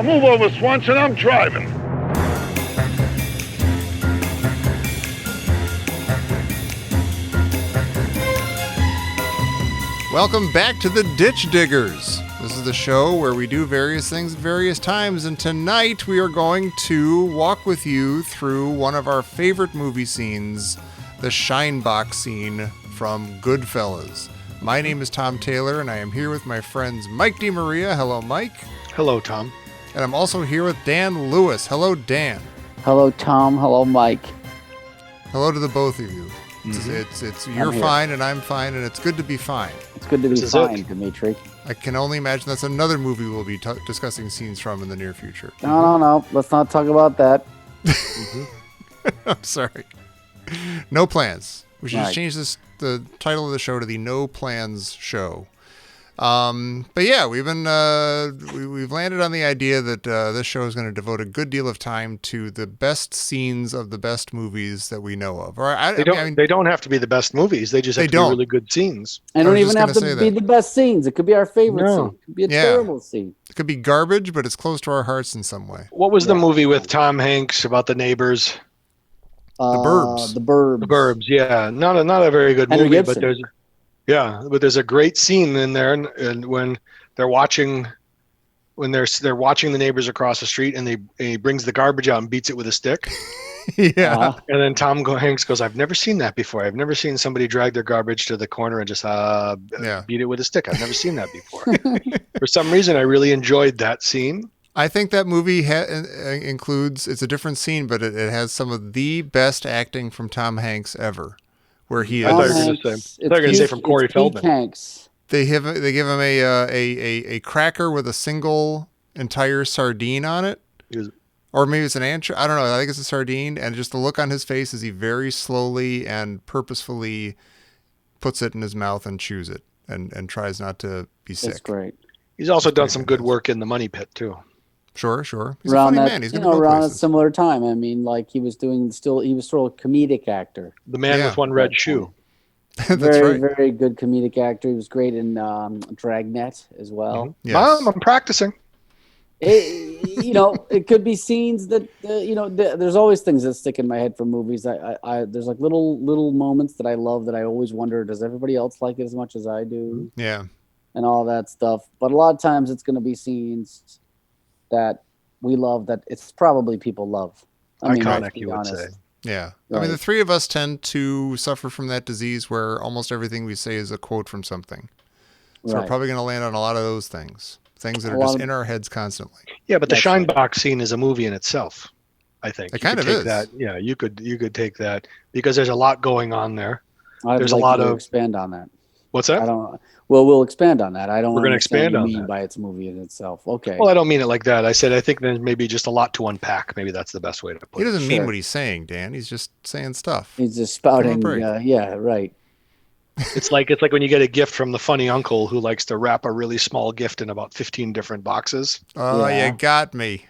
Move over, Swanson. I'm driving. Welcome back to the Ditch Diggers. This is the show where we do various things at various times, and tonight we are going to walk with you through one of our favorite movie scenes, the Scheinbach scene from Goodfellas. My name is Tom Taylor, and I am here with my friends Mike DeMaria. Hello, Mike. Hello, Tom. And I'm also here with Dan Lewis. Hello, Dan. Hello, Tom. Hello, Mike. Hello to the both of you. It's you're fine and I'm fine, and it's good to be fine. It's good to be fine, Dimitri. I can only imagine that's another movie we'll be discussing scenes from in the near future. No. Let's not talk about that. I'm sorry. No plans. We should just Right. change the title of the show to the No Plans Show. But yeah, we've landed on the idea that this show is going to devote a good deal of time to the best scenes of the best movies that we know of. Or They don't have to be the best movies. They just have to be really good scenes. And don't even have to be the best scenes. It could be our favorite scene. It could be a terrible scene. It could be garbage, but it's close to our hearts in some way. What was the movie with Tom Hanks about the neighbors? The Burbs. The Burbs. The Burbs, yeah. Not a very good Henry movie, Gibson. but there's a great scene in there, and when they're watching the neighbors across the street, and he brings the garbage out and beats it with a stick. Yeah. And then Tom Hanks goes, "I've never seen that before. I've never seen somebody drag their garbage to the corner and just beat it with a stick. I've never seen that before." For some reason, I really enjoyed that scene. I think that movie includes, it's a different scene, but it has some of the best acting from Tom Hanks ever. Where he is. I thought you were going to say from Corey Feldman. Hanks. They give him a cracker with a single entire sardine on it. Or maybe it's an anchovy. I don't know. I think it's a sardine. And just the look on his face as he very slowly and purposefully puts it in his mouth and chews it and tries not to be sick. That's great. He's also done some good work in The Money Pit, too. Sure. He's a funny man. He's going to go around places. a similar time. I mean, like he was sort of a comedic actor. The Man with One Red Shoe. That's very, right. very good comedic actor. He was great in Dragnet as well. Mm-hmm. Yes. Mom, I'm practicing. It could be scenes that there's always things that stick in my head from movies. I there's like little moments that I love that I always wonder, does everybody else like it as much as I do? Yeah. And all that stuff. But a lot of times it's going to be scenes that we love that it's probably people love. Iconic, you would say. Yeah. Right. I mean, the three of us tend to suffer from that disease where almost everything we say is a quote from something. So we're probably going to land on a lot of those things that are just in our heads constantly. Yeah, but the Scheinbach scene is a movie in itself, I think. It kind of is. Yeah, you could take that because there's a lot going on there. There's a lot of expand on that. What's that? I don't. Well, we'll expand on that. I don't. We're going to expand on that by its movie in itself. Okay. Well, I don't mean it like that. I said I think there's maybe just a lot to unpack. Maybe that's the best way to put it. He doesn't mean what he's saying, Dan. He's just saying stuff. He's just spouting. Yeah, right. It's like when you get a gift from the funny uncle who likes to wrap a really small gift in about 15 different boxes. Oh, you got me.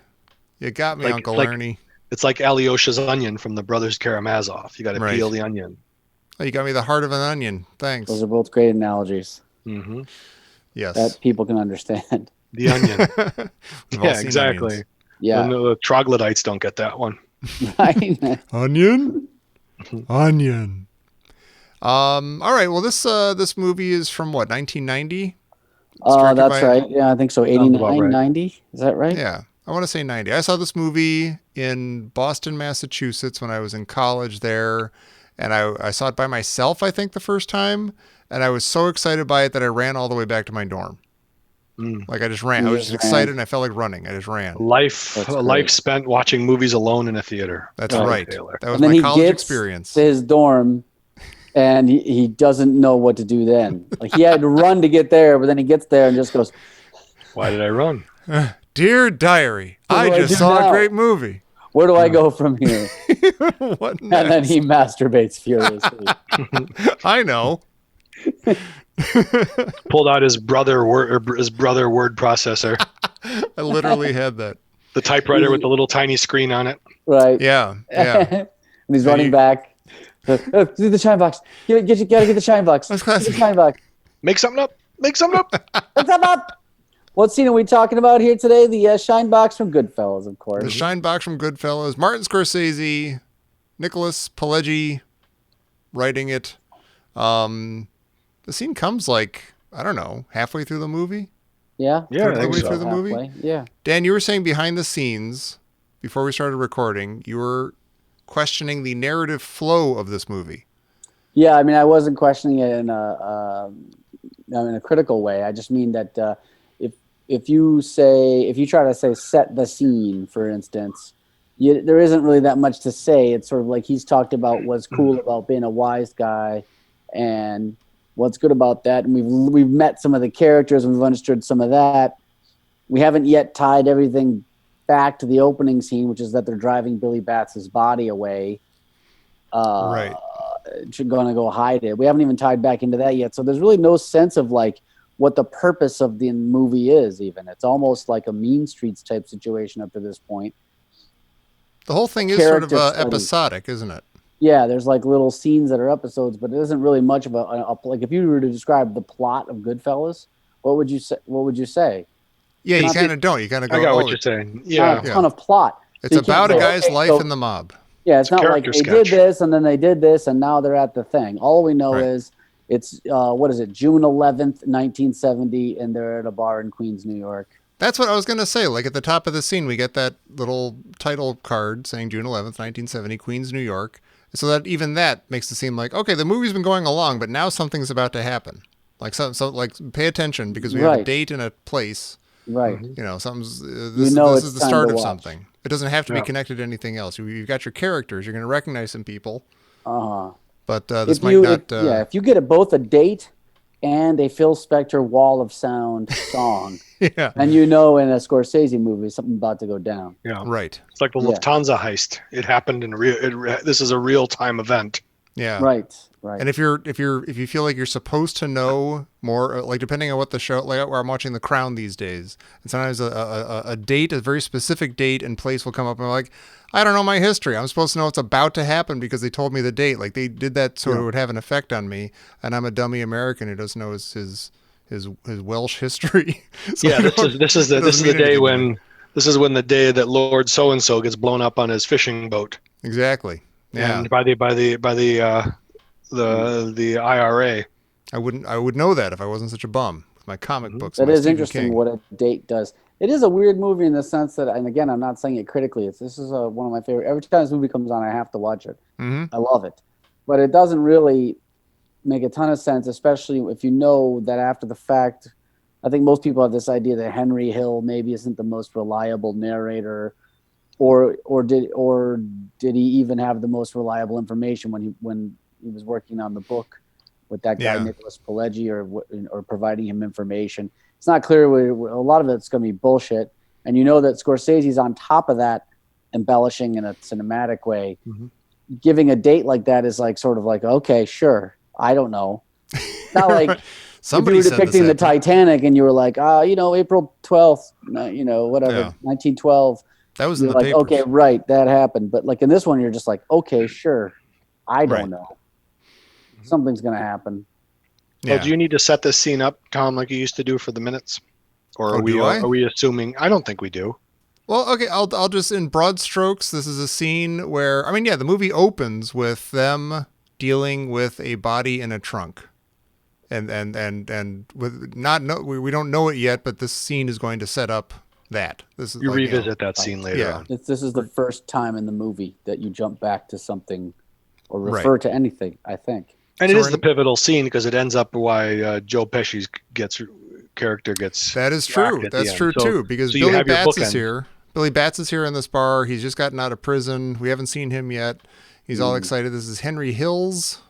You got me, Uncle Ernie. It's like Alyosha's onion from the Brothers Karamazov. You got to peel the onion. Oh, you got me the heart of an onion. Thanks. Those are both great analogies. Mm-hmm. Yes. That people can understand. The onion. Yeah, exactly. Onions. Yeah. And the troglodytes don't get that one. Right. Onion? Onion. All right. Well, this movie is from what, 1990? That's right. Yeah, I think so. 89, right. 90. Is that right? Yeah. I want to say 90. I saw this movie in Boston, Massachusetts when I was in college there. And I saw it by myself, I think, the first time. And I was so excited by it that I ran all the way back to my dorm. Like I just ran. I was just excited and I felt like running. I just ran. Life spent watching movies alone in a theater. That's right. Taylor. That was my college experience. To his dorm, and he doesn't know what to do then. Like he had to run to get there, but then he gets there and just goes, "Why did I run?" Dear diary, I just saw a great movie. Where do I go from here? What next? And then he masturbates furiously. I know. Pulled out his brother word processor. I literally had that. The typewriter with the little tiny screen on it. Right. Yeah. And he's running back. Do the shine box. You gotta get the shine box. Get the shine box. Make something up. What's up? What scene are we talking about here today? The shine box from Goodfellas, of course. The shine box from Goodfellas. Martin Scorsese, Nicholas Pileggi writing it. The scene comes like, I don't know, halfway through the movie? Yeah? Yeah, I Third think way so. through the movie? Halfway, yeah. Dan, you were saying behind the scenes, before we started recording, you were questioning the narrative flow of this movie. Yeah, I mean, I wasn't questioning it in a critical way. I just mean that if you try to say set the scene, for instance, there isn't really that much to say. It's sort of like he's talked about what's cool about being a wise guy and what's good about that. And we've met some of the characters and we've understood some of that. We haven't yet tied everything back to the opening scene, which is that they're driving Billy Batts' body away. Right. Going to go hide it. We haven't even tied back into that yet. So there's really no sense of like what the purpose of the movie is even. It's almost like a Mean Streets type situation up to this point. The whole thing is sort of episodic, isn't it? Yeah, there's like little scenes that are episodes, but it isn't really much of a like if you were to describe the plot of Goodfellas, what would you say? Yeah, you kind of don't. You kind of go, I got what you're saying. Not Yeah. a ton of plot. It's So you about can't a say, guy's okay, life so- in the mob. Yeah, it's a not like character they did sketch. this and then they did this and now they're at the thing. All we know Right. is it's what is it, June 11th, 1970, and they're at a bar in Queens, New York. That's what I was going to say. Like at the top of the scene, we get that little title card saying June 11th, 1970, Queens, New York. So that even that makes it seem like, okay, the movie's been going along, but now something's about to happen. Like so like pay attention because we have a Right. date and a place. Right. You know, something's know this it's is the time start to of watch. something. It doesn't have to be Yeah. connected to anything else. You've got your characters. You're going to recognize some people, Uh-huh. but this might not. If you get both a date and a Phil Spector Wall of Sound song, Yeah, and you know in a Scorsese movie something about to go down. Yeah. right. It's like the Yeah. Lufthansa heist. It happened in this is a real time event. Yeah, Right. And if you feel like you're supposed to know more, like depending on what the show, like where I'm watching The Crown these days, and sometimes a date, a very specific date and place will come up, and I'm like, I don't know my history. I'm supposed to know what's about to happen because they told me the date. Like they did that so it would have an effect on me, and I'm a dummy American who doesn't know his Welsh history. So Yeah, I this don't- is it the doesn't mean day anything to when me. this is when the day that Lord so and so gets blown up on his fishing boat. Exactly. Yeah, And by the IRA. I would know that if I wasn't such a bum with my comic books. That and my is Stephen interesting King. what a date does. It is a weird movie in the sense that, and again, I'm not saying it critically. This is one of my favorite. Every time this movie comes on, I have to watch it. Mm-hmm. I love it, but it doesn't really make a ton of sense, especially if you know that after the fact. I think most people have this idea that Henry Hill maybe isn't the most reliable narrator, or did he even have the most reliable information when he was working on the book with that guy Yeah. Nicholas Pileggi or providing him information. It's not clear. A lot of it's going to be bullshit, and you know that Scorsese's on top of that, embellishing in a cinematic way. Mhm. Giving a date like that is like sort of like, okay, sure, I don't know. Not like Somebody if you were said depicting this the happened. Titanic and you were like, April 12th, whatever, Yeah. 1912. That was in You're the like, papers. okay, right, that happened. But like in this one, you're just like, okay, sure, I don't Right. know. Something's gonna happen. Yeah. Well, do you need to set this scene up, Tom, like you used to do for the minutes? Or Oh, do I? are we assuming? I don't think we do. Well, okay, I'll just in broad strokes. This is a scene where the movie opens with them dealing with a body in a trunk, and with we don't know it yet, but this scene is going to set up that. This is You like, revisit that scene later yeah. on. This is the first time in the movie that you jump back to something or Right. refer to anything, I think. And So it is we're the in- pivotal scene because it ends up why Joe Pesci's character gets. That is whacked true. at the That's end. true So- too. Because so you Billy have your Batts is bookend. here. Billy Batts is here in this bar. He's just gotten out of prison. We haven't seen him yet. He's all excited. This is Henry Hill's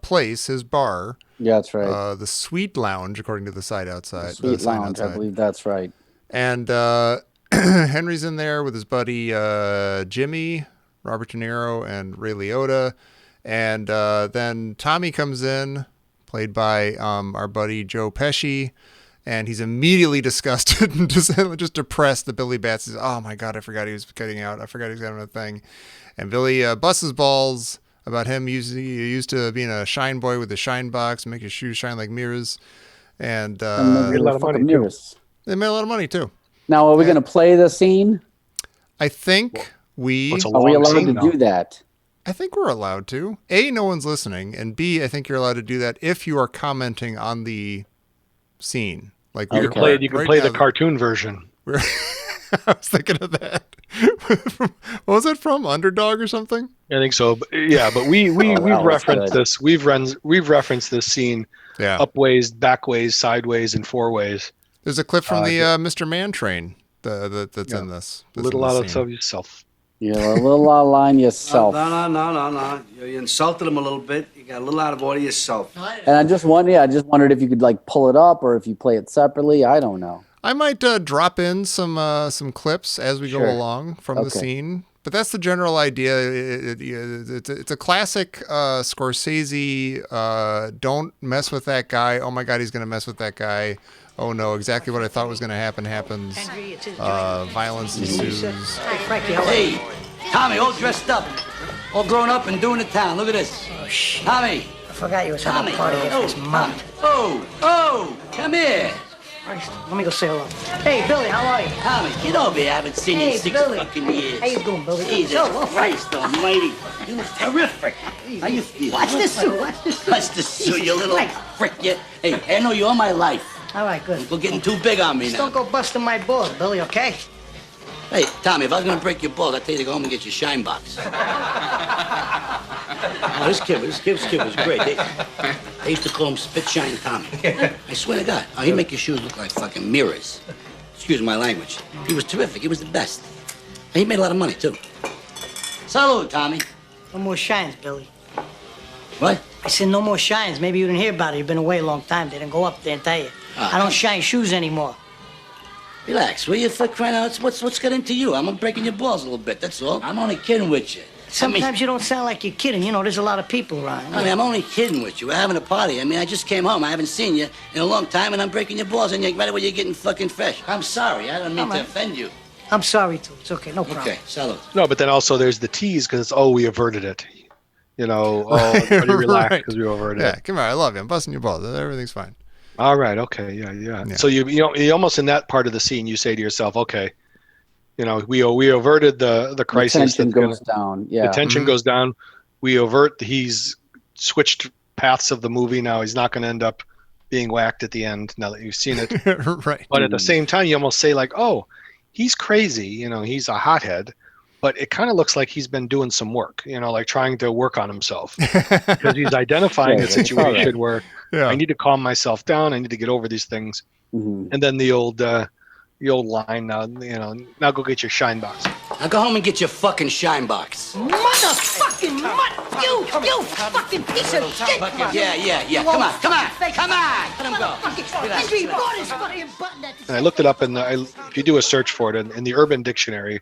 place, his bar, Yeah, that's right. the Sweet Lounge, according to the site outside. Sweet sign Lounge, I outside. believe that's right. And Henry's in there with his buddy Jimmy, Robert De Niro, and Ray Liotta. And then Tommy comes in, played by our buddy Joe Pesci. And he's immediately disgusted and just depressed that Billy Batts is, oh my God, I forgot he was cutting out. I forgot he was having a thing. And Billy busts his balls about him used to being a shine boy with a shine box, make his shoes shine like mirrors. And made a lot of money, too. mirrors. They made a lot of money too. Now, are we going to play the scene? I think we What's a Are we long allowed scene, to though? do that? I think we're allowed to. A, no one's listening, and B, I think you're allowed to do that if you are commenting on the scene. Like You can play the cartoon version. I was thinking of that. What was it from? Underdog or something? I think so. But, yeah, but we've referenced this. We've referenced this scene up ways, back ways, sideways, and four ways. There's a clip from the Mr. Man train that's in this. Little out of yourself. You're a little out of line yourself. No. You insulted him a little bit. You got a little out of order yourself. And I just wondered if you could like pull it up or if you play it separately. I don't know. I might drop in some clips as we go along from the scene. But that's the general idea. It's a classic Scorsese, don't mess with that guy. Oh, my God, he's going to mess with that guy. Oh, no, exactly what I thought was going to happens. Violence ensues. Hey, Frankie, hey, Tommy, all dressed up. All grown up and doing the town. Look at this. Oh, shit. Tommy. I forgot you was having a party at his mom. Oh, come here. Christ, let me go say hello. Hey, Billy, how are you? Tommy, get over here. I haven't seen you in 6 Billy. fucking years. How you doing, Billy? Jesus Christ almighty. You look terrific. How you feel? Watch this suit. Watch this suit. Watch this suit, you little frick. Hey, I know you all my life. All right, good. You're getting too big on me Just now. don't go busting my balls, Billy, okay? Hey, Tommy, if I was going to break your balls, I'd tell you to go home and get your shine box. Oh, this kid was great. They used to call him Spit Shine Tommy. I swear to God. Oh, he'd make your shoes look like fucking mirrors. Excuse my language. He was terrific. He was the best. And he made a lot of money, too. Salud, Tommy. No more shines, Billy. What? I said no more shines. Maybe you didn't hear about it. You've been away a long time. They didn't go up there and tell you. I don't shine shoes anymore. Relax, will you, for crying out? What's got into you? I'm breaking your balls a little bit, that's all. I'm only kidding with you. Sometimes you don't sound like you're kidding. You know, there's a lot of people around. I mean, I'm only kidding with you. We're having a party. I mean, I just came home. I haven't seen you in a long time, and I'm breaking your balls, and right away you're getting fucking fresh. I'm sorry. I don't mean to offend you. I'm sorry, too. It's okay. No problem. Okay, salud. No, but then also there's the tease because it's, we averted it. You know, everybody relax because we averted it. Yeah, come on. I love you. I'm busting your balls. Everything's fine. All right. Okay. Yeah. So you almost in that part of the scene, you say to yourself, okay, you know, we averted the crisis. The tension goes down. Yeah. The tension goes down. We avert. He's switched paths of the movie. Now he's not going to end up being whacked at the end. Now that you've seen it, right. But at the same time, you almost say like, oh, he's crazy. You know, he's a hothead. But it kind of looks like he's been doing some work, you know, like trying to work on himself because he's identifying a situation where I need to calm myself down. I need to get over these things. Mm-hmm. And then the old line, now go get your shine box. Now go home and get your fucking shine box. Motherfucking you fucking piece of shit. Yeah. Come on. Let him go. And I looked it up if you do a search for it in the Urban Dictionary,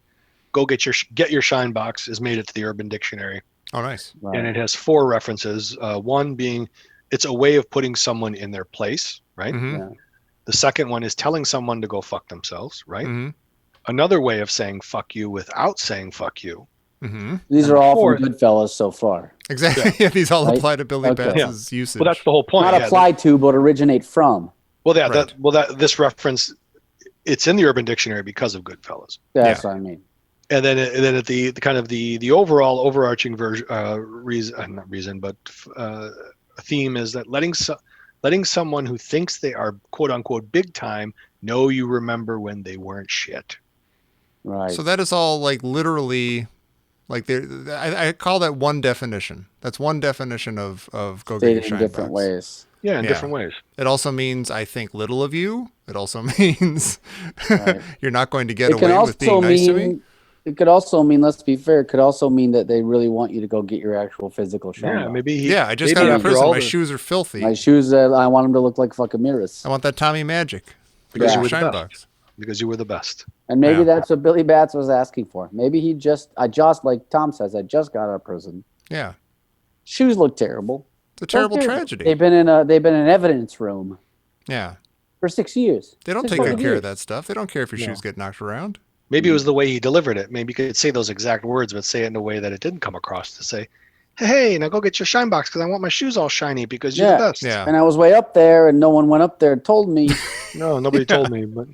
go get your shine box is made it to the Urban Dictionary. Oh, nice. Right. And it has 4 references. One being it's a way of putting someone in their place, right? Mm-hmm. Yeah. The second one is telling someone to go fuck themselves, right? Mm-hmm. Another way of saying fuck you without saying fuck you. Mm-hmm. These are all from Goodfellas so far. Exactly. Yeah, these all apply to Billy Batts' usage. Well, that's the whole point. Not apply to, but originate from. Well, this reference, it's in the Urban Dictionary because of Goodfellas. That's what I mean. And then at the kind of the overall overarching theme is that letting someone who thinks they are quote unquote big time know you remember when they weren't shit. Right. So that is all like literally, like I call that one definition. That's one definition of go get your shine in different box. ways. Yeah, in different ways. It also means I think little of you. It also means you're not going to get away with being nice to me. It could also mean, let's be fair, it could also mean that they really want you to go get your actual physical shine box. Maybe. I just got out of prison. My shoes are filthy. My shoes, I want them to look like fucking mirrors. I want that Tommy Magic. Because you were shine the box. best. Because you were the best. And maybe that's what Billy Batts was asking for. Maybe like Tom says, I just got out of prison. Yeah. Shoes look terrible. It's a terrible tragedy. They've been in an evidence room. Yeah. For 6 years. They don't take good care of that stuff. They don't care if your shoes get knocked around. Maybe it was the way he delivered it. Maybe you could say those exact words, but say it in a way that it didn't come across to say, hey, now go get your shine box because I want my shoes all shiny because you're the best. Yeah. And I was way up there and no one went up there and told me. No, nobody told me. But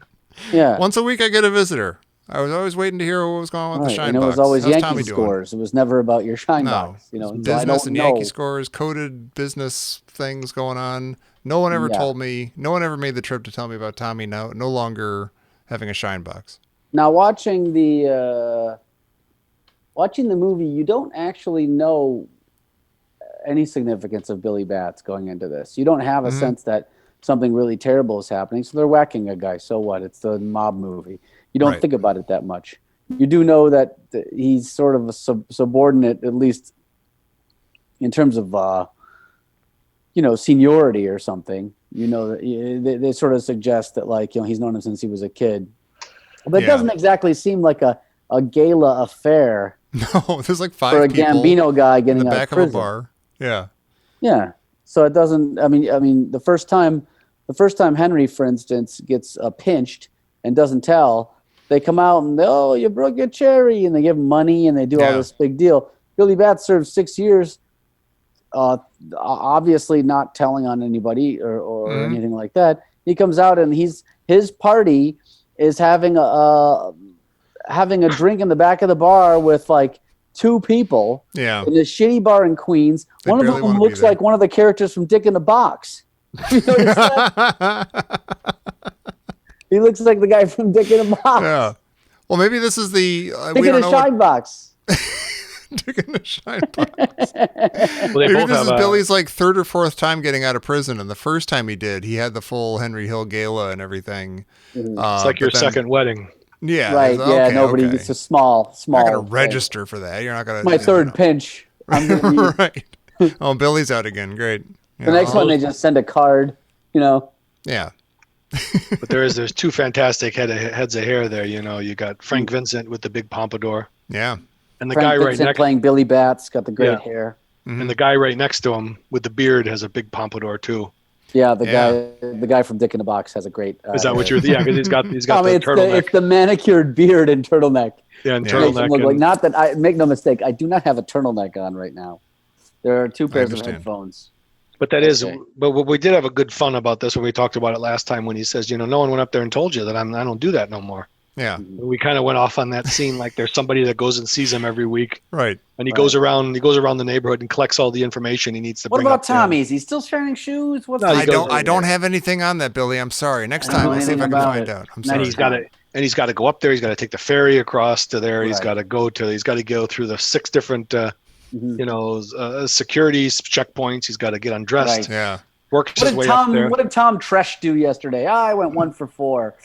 Yeah. Once a week, I get a visitor. I was always waiting to hear what was going on with the Right, shine and it box. was always How's Yankee Tommy doing? scores. It was never about your shine No, box. You know, so I business don't and know. Yankee scores, coded business things going on. No one ever Yeah. told me. No one ever made the trip to tell me about Tommy no longer having a shine box. Now watching the movie, you don't actually know any significance of Billy Bats going into this. You don't have a Mhm. sense that something really terrible is happening. So they're whacking a guy. So what? It's the mob movie. You don't Right. think about it that much. You do know that he's sort of a subordinate, at least in terms of seniority or something. You know, that they sort of suggest that, like, he's known him since he was a kid. But it Yeah. doesn't exactly seem like a gala affair No, there's like for 5 a people Gambino guy in getting the out back of of a prison. bar. Yeah. Yeah. So it doesn't. I mean, the first time Henry, for instance, gets pinched and doesn't tell, they come out and you broke your cherry, and they give him money and they do all Yeah. this big deal. Billy Bats served 6 years, obviously not telling on anybody or Mhm. anything like that. He comes out and his party is having a drink in the back of the bar with like 2 people Yeah. in a shitty bar in Queens. They One of barely them wanna be looks there. like one of the characters from Dick in the Box. You notice that? He looks like the guy from Dick in the Box. Yeah. Well, maybe this is the Dick we in don't a know what shine box. Dick in the shine box. Well, they Maybe both this have is Billy's like 3rd or 4th time getting out of prison, and the first time he did, he had the full Henry Hill gala and everything. it's like your but then- second wedding. Yeah. Right, it's- yeah, okay, nobody. okay. It's a small. You're not gonna thing. register for that. You're not gonna. My third pinch. I'm gonna be, Right. Oh, Billy's out again. Great. the next one, they just send a card. Yeah. But there's 2 fantastic heads of hair there. You got Frank Vincent with the big pompadour, Yeah. and the Frank guy right Vincent next playing Billy Bats, got the great Yeah. hair. and the guy right next to him with the beard has a big pompadour too. Yeah, Yeah. the guy from Dick in the Box has a great. Is that what you're? Yeah, because he's got I the mean, turtleneck. it's the manicured beard and turtleneck. Yeah, and Yeah. Makes him turtleneck. look like, And, not that I make no mistake, I do not have a turtleneck on right now. There are 2 pairs of understand. headphones. but that is. Okay. But we did have a good fun about this when we talked about it last time. When he says, no one went up there and told you that I don't do that no more. Yeah. We kind of went off on that scene like there's somebody that goes and sees him every week, Right. and he goes around the neighborhood and collects all the information he needs to What bring about up there. Tommy? Is he still shining shoes? What's No, he I goes don't. over I don't there. have anything on that, Billy. I'm sorry. Next I don't time, know I'll see if I anything can about find it. out. I'm And sorry. He's got to go up there. He's got to take the ferry across to there. He's Right. got to go through the 6 different Mhm. security checkpoints. He's got to get undressed. Right. Yeah. Works What his did way up there. What did Tom Tresh do yesterday? I went 1 for 4.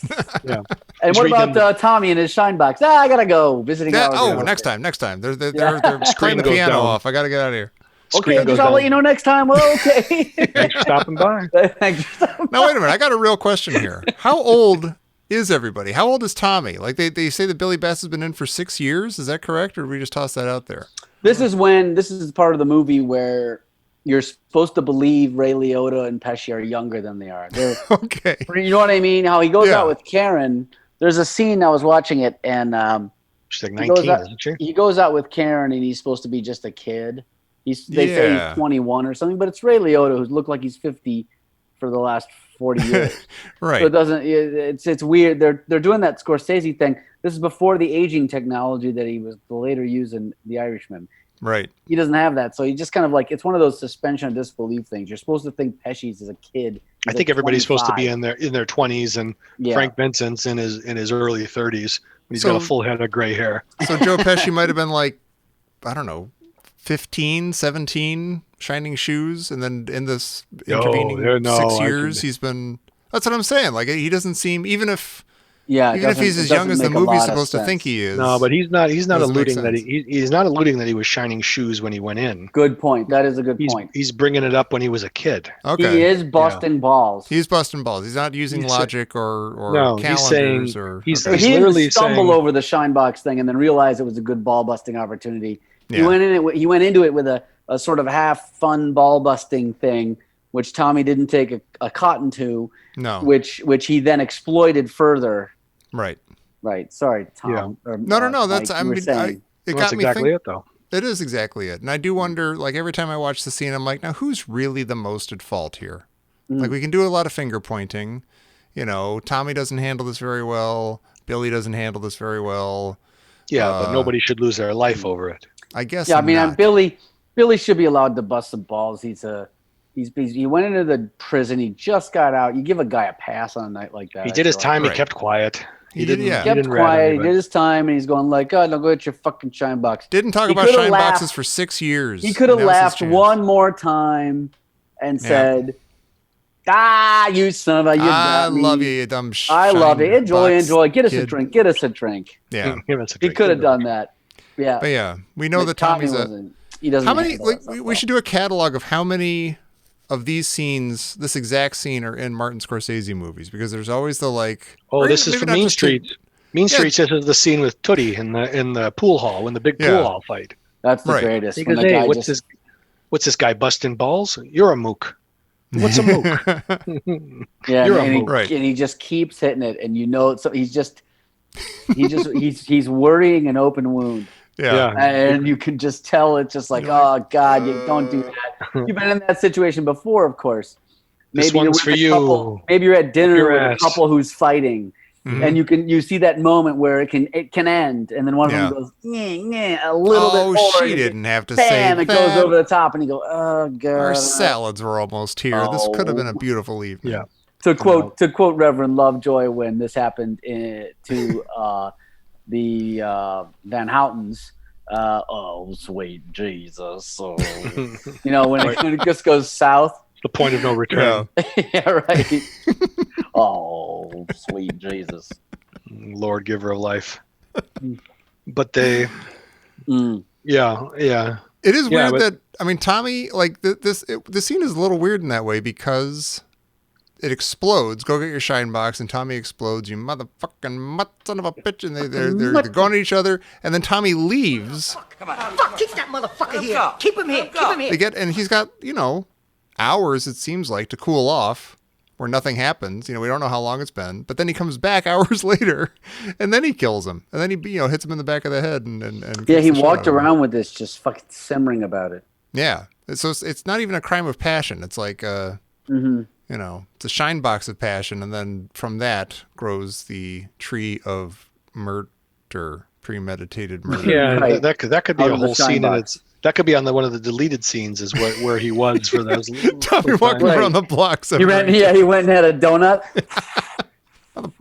Yeah. And He's what reading about Tommy and his shine box? I gotta go visiting. Yeah. hours Oh, ago. next time. Next time. They're Yeah. playing Screen the goes piano down. off. I got to get out of here. Okay, Screen goes just I'll let down. you know next time. Well, okay. Thanks for stopping by. Thanks. Now wait a minute. I got a real question here. How old is everybody? How old is Tommy? Like they say that Billy Bass has been in for 6 years. Is that correct, or did we just toss that out there? This is part of the movie where you're supposed to believe Ray Liotta and Pesci are younger than they are. They're, Okay. you know what I mean? How he goes Yeah. out with Karen. There's a scene I was watching it, and She's like he goes 19, out- isn't she? he goes out with Karen, and he's supposed to be just a kid. They say Yeah. he's 21 or something, but it's Ray Liotta who's looked like he's 50 for the last 40 years. So Right. it doesn't. It's weird. They're doing that Scorsese thing. This is before the aging technology that he was later used in The Irishman. Right. He doesn't have that, so he just kind of like, it's one of those suspension of disbelief things. You're supposed to think Pesci's is a kid. I He's think like everybody's supposed to be 25. in their 20s, and Yeah. Frank Vincent's in his early 30s. He's So- got a full head of gray hair. So Joe Pesci might have been like, I don't know, 15, 17, shining shoes, and then in this intervening no, 6 I years, can- he's been. That's what I'm saying. Like he doesn't seem, even if Yeah, he's it as young doesn't as the make a movie's lot of supposed to sense. think he is. No, but he's not Doesn't make alluding that sense. he's not alluding that he was shining shoes when he went in. Good point. That is a good point. He's bringing it up when he was a kid. Okay. He is busting balls. He's busting balls. He's not using He's logic or No, he's calendars saying- or. he's- okay. he didn't literally stumble saying- over the shine box thing and then realize it was a good ball busting opportunity. He Yeah. He went into it with a sort of half fun ball busting thing, which Tommy didn't take a cotton to, No. which he then exploited further. Right. Right. Sorry, Tom. Or, No. That's. Mike, I you were mean, saying. it Well, got that's me exactly thinking. it, though. It is exactly it. And I do wonder, like, every time I watch the scene, I'm like, now who's really the most at fault here? Mm. Like, we can do a lot of finger pointing, Tommy doesn't handle this very well. Billy doesn't handle this very well. Yeah, but nobody should lose their life over it. I guess. Yeah, I mean, not. Billy should be allowed to bust some balls. He went into the prison. He just got out. You give a guy a pass on a night like that. He did his time. Right. He kept quiet. He didn't. He kept quiet. He did his time, and he's going like, "Oh, don't go get your fucking shine box." Didn't talk He about coulda shine laughed. boxes for 6 years. He could have That was his laughed chance. one more time and said, you son of a, you I got me. love you dumb I love you. shine box Enjoy. Get us a kid. drink. Get us a drink. Yeah. He could have done that. Yeah. But yeah, we know that Tommy Tommy's a. wasn't. He doesn't. How many? handle Like, that stuff we well. should do a catalog of how many of these scenes, this exact scene, are in Martin Scorsese movies, because there's always the like. Oh, or this is maybe from not Mean just Streets. Mean Streets. This is the scene with Tootie in the pool hall, when the big Yeah. pool hall fight. That's the Right. greatest. He When goes, the "Hey, guy what's this guy busting balls? You're a mook. What's a mook?" Yeah, You're a and, he, mook. Right. and he just keeps hitting it, and so he's worrying an open wound, Yeah. and you can just tell it's just like, oh God, you don't do that. You've been in that situation before, of course. This you're one's with for a you. couple- maybe you're at dinner Your with ass. a couple who's fighting, Mhm. and you see that moment where it can end, and then one of Yeah. them goes a little Oh, bit more. she and didn't have to Bam! say It that. goes over the top, and you go, oh God. Our salads were almost here. This could have been a beautiful evening. Yeah. To quote Reverend Lovejoy when this happened to the Van Houtens, oh sweet Jesus, oh. when it just goes south. The point of no return. Yeah, right. Oh sweet Jesus. Lord, giver of life. But they, Mm. yeah. It is Yeah, weird but- that, I mean, Tommy, like, the scene is a little weird in that way, because it explodes. Go get your shine box, and Tommy explodes. You motherfucking son of a bitch. And they're going at each other. And then Tommy leaves. Fuck, keep that motherfucker here. Keep him here. Keep him here. And he's got, hours, it seems like, to cool off, where nothing happens. We don't know how long it's been. But then he comes back hours later, and then he kills him. And then he, hits him in the back of the head. And Yeah, kicks he the shit out walked of him. around with this just fucking simmering about it. Yeah. So it's not even a crime of passion. It's like, Mm-hmm. it's a shine box of passion. And then from that grows the tree of murder, premeditated murder. Yeah, Right. that could be Out a of the whole shine scene, and box. that could be on one of the deleted scenes, is where he was for those. Tommy walking Right. around the blocks. He went and had a donut.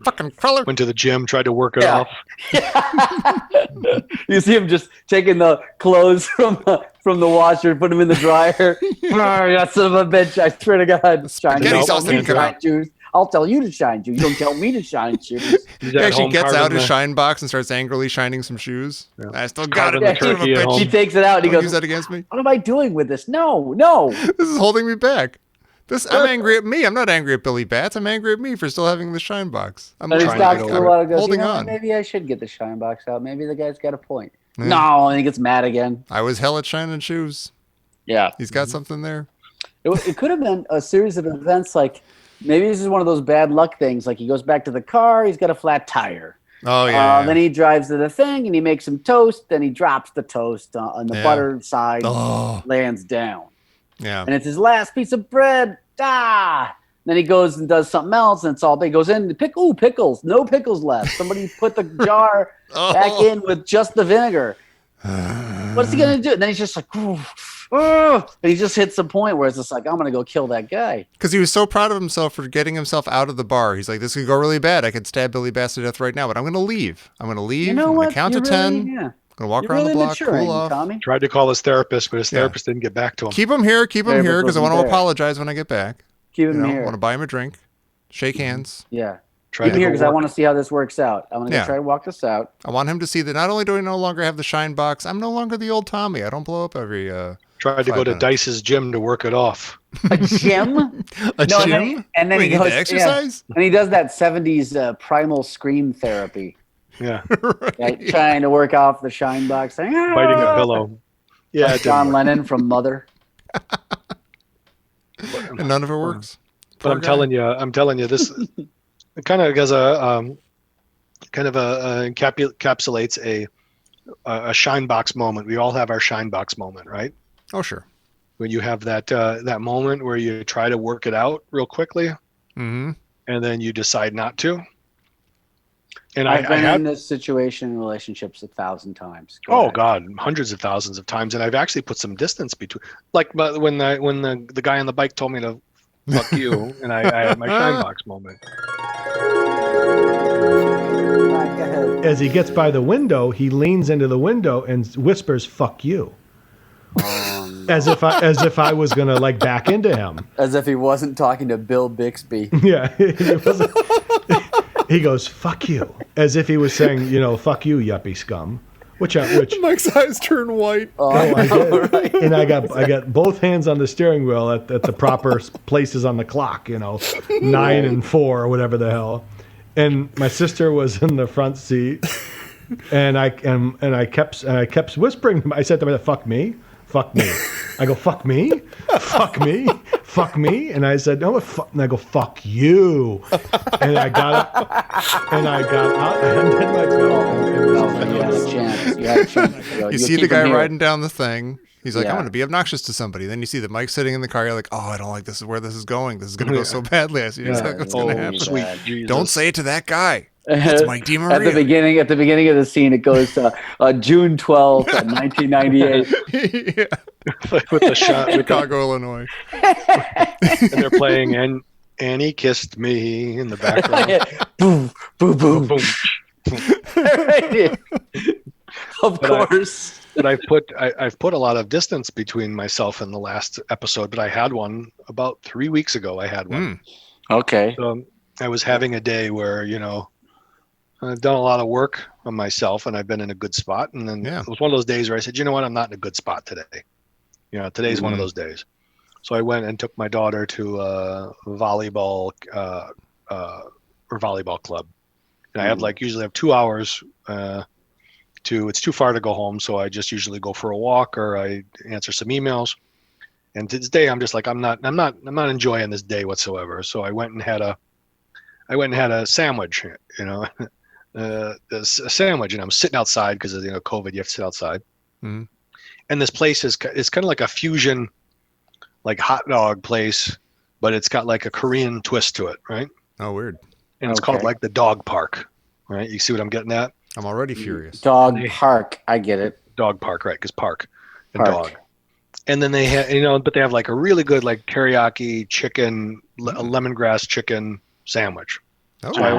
Fucking crawler. Went to the gym, tried to work it Yeah. off. You see him just taking the clothes from the washer, put them in the dryer. That son of a bitch! I swear to God, shine Spaghetti shoes. sauce didn't come out. I'll tell you to shine shoes. You don't tell me to shine shoes. He's He at actually home gets out carving his the- shine box and starts angrily shining some shoes. Yeah. I still got it. Carving you son of a turkey at bitch. home. He takes it out. And he Don't goes, use that against me. "What am I doing with this? No." This is holding me back. I'm angry at me. I'm not angry at Billy Bats. I'm angry at me for still having the shine box. I'm And he trying to stops get for over a while and goes, holding you know what, on. maybe I should get the shine box out. Maybe the guy's got a point. Yeah. No, and he gets mad again. I was hell at shining shoes. Yeah. He's got something there. It could have been a series of events like maybe this is one of those bad luck things. Like he goes back to the car, he's got a flat tire. Oh yeah. Then he drives to the thing and he makes some toast. Then he drops the toast on the Yeah. butter side, Oh lands down. yeah. And it's his last piece of bread. Then he goes and does something else, and it's all big. Goes in, pickles. No pickles left. Somebody put the jar back Oh. in with just the vinegar. What's he gonna do? And then he's just like, and he just hits the point where it's just like, I'm gonna go kill that guy. Because he was so proud of himself for getting himself out of the bar. He's like, this could go really bad. I could stab Billy Bass to death right now, but I'm going to leave. I'm going to leave. You know I'm going what? to count to You're 10. really- yeah. I'm going to walk You're around really the block, maturing, cool off. Tommy. Tried to call his therapist, but his Yeah. therapist didn't get back to him. Keep him here Therapist because I want to wasn't there. apologize when I get back. Keep him I here. want to buy him a drink, shake hands. Yeah. Tried Keep to him here go because I work. want to see how this works out. I'm gonna Yeah. try to walk this out. I want him to see that not only do I no longer have the shine box, I'm no longer the old Tommy. I don't blow up every Tried to 5 go to minutes. Dice's gym to work it off. A gym? a No, gym. and then Wait, he you need goes, to exercise. and he does that 70s primal scream therapy, Yeah, right? Trying to work off the shine box, saying, biting a pillow. Yeah, like it didn't John work. Lennon from Mother. And none of it works. But I'm telling you, this kind of has encapsulates a shine box moment. We all have our shine box moment, right? Oh sure. When you have that moment where you try to work it out real quickly, Mm-hmm. and then you decide not to. And I've I been have in this situation in relationships 1,000 times. Go Oh ahead. God, hundreds of thousands of times, and I've actually put some distance between. Like when the guy on the bike told me to fuck you, and I had my shine box moment. Right, go ahead. As he gets by the window, he leans into the window and whispers, "Fuck you," as if I was gonna like back into him. As if he wasn't talking to Bill Bixby. Yeah, it wasn't. He goes, "Fuck you," as if he was saying, "Fuck you, yuppie scum." Which Mike's eyes turn white. I did. Right. And I got both hands on the steering wheel at the proper places on the clock, 9 and 4 or whatever the hell. And my sister was in the front seat, and I kept whispering. I said to her, "Fuck me, fuck me." I go, "Fuck me, fuck me, fuck me," and I said, "No," and I go, "Fuck you," and I got up, and I got out, and then my You had a chance. You had a chance. You see the guy riding down the thing. He's like, I'm going to be obnoxious to somebody. Then you see that Mike's sitting in the car. You're like, oh, I don't like this. Is where this is going. This is going to go so badly. I see exactly what's going to happen. Sweet Jesus. Don't say it to that guy. It's Mike DiMaria. At the beginning of the scene, it goes June 12th, 1998. Yeah. With the shot, Chicago, Illinois. and they're playing and Annie Kissed Me in the background. Boom, boom, boom. Boom. Of course. But I've put a lot of distance between myself and the last episode, but I had one about 3 weeks ago. I had one. Okay. So I was having a day where, I've done a lot of work on myself and I've been in a good spot. And then it was one of those days where I said, you know what, I'm not in a good spot today. Today's one of those days. So I went and took my daughter to a volleyball club. And I usually have 2 hours it's too far to go home. So I just usually go for a walk or I answer some emails. And today I'm just like, I'm not enjoying this day whatsoever. So I went and had a sandwich, a sandwich, and I'm sitting outside because of COVID. You have to sit outside. Mm-hmm. And this place is kind of like a fusion, like hot dog place, but it's got like a Korean twist to it, right? Oh, weird. And it's called like the Dog Park, right? You see what I'm getting at? I'm already furious. Dog Park. I get it. Dog Park, right? Because park and dog. And then they have, but they have like a really good like teriyaki chicken, lemongrass chicken sandwich. Oh, so I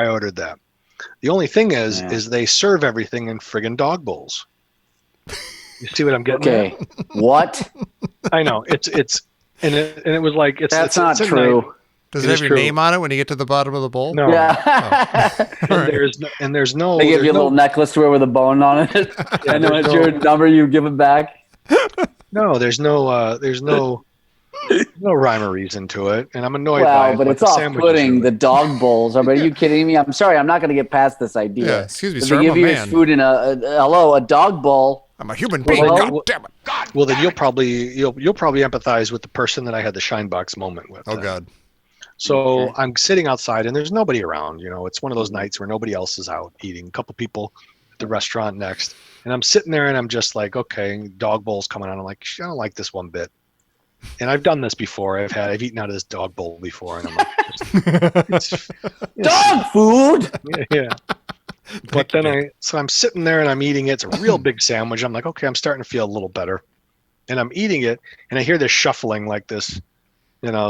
ordered that. The only thing is they serve everything in friggin' dog bowls. You see what I'm getting at? Okay. What? I know. It was like That's not true. Does it have your name on it when you get to the bottom of the bowl? No. Yeah. There's no. They give you a little necklace to wear with a bone on it. I know it's your number. You give it back. No, there's no rhyme or reason to it, and I'm annoyed by it. But it's off-putting. The dog bowls. Are you kidding me? I'm sorry. I'm not going to get past this idea. Yeah, excuse me, If sir. they give I'm a you man. his food in a dog bowl. I'm a human being. Well, God damn it. God. Well, then you'll probably empathize with the person that I had the shine box moment with. Oh God. So I'm sitting outside and there's nobody around. It's one of those nights where nobody else is out eating. A couple people at the restaurant next, and I'm sitting there and I'm just like, okay, dog bowl's coming on. I'm like, I don't like this one bit. And I've done this before. I've eaten out of this dog bowl before, and I'm like, Dog food. Yeah. But then I'm sitting there and I'm eating it. It's a real big sandwich. I'm like, okay, I'm starting to feel a little better. And I'm eating it, and I hear this shuffling like this,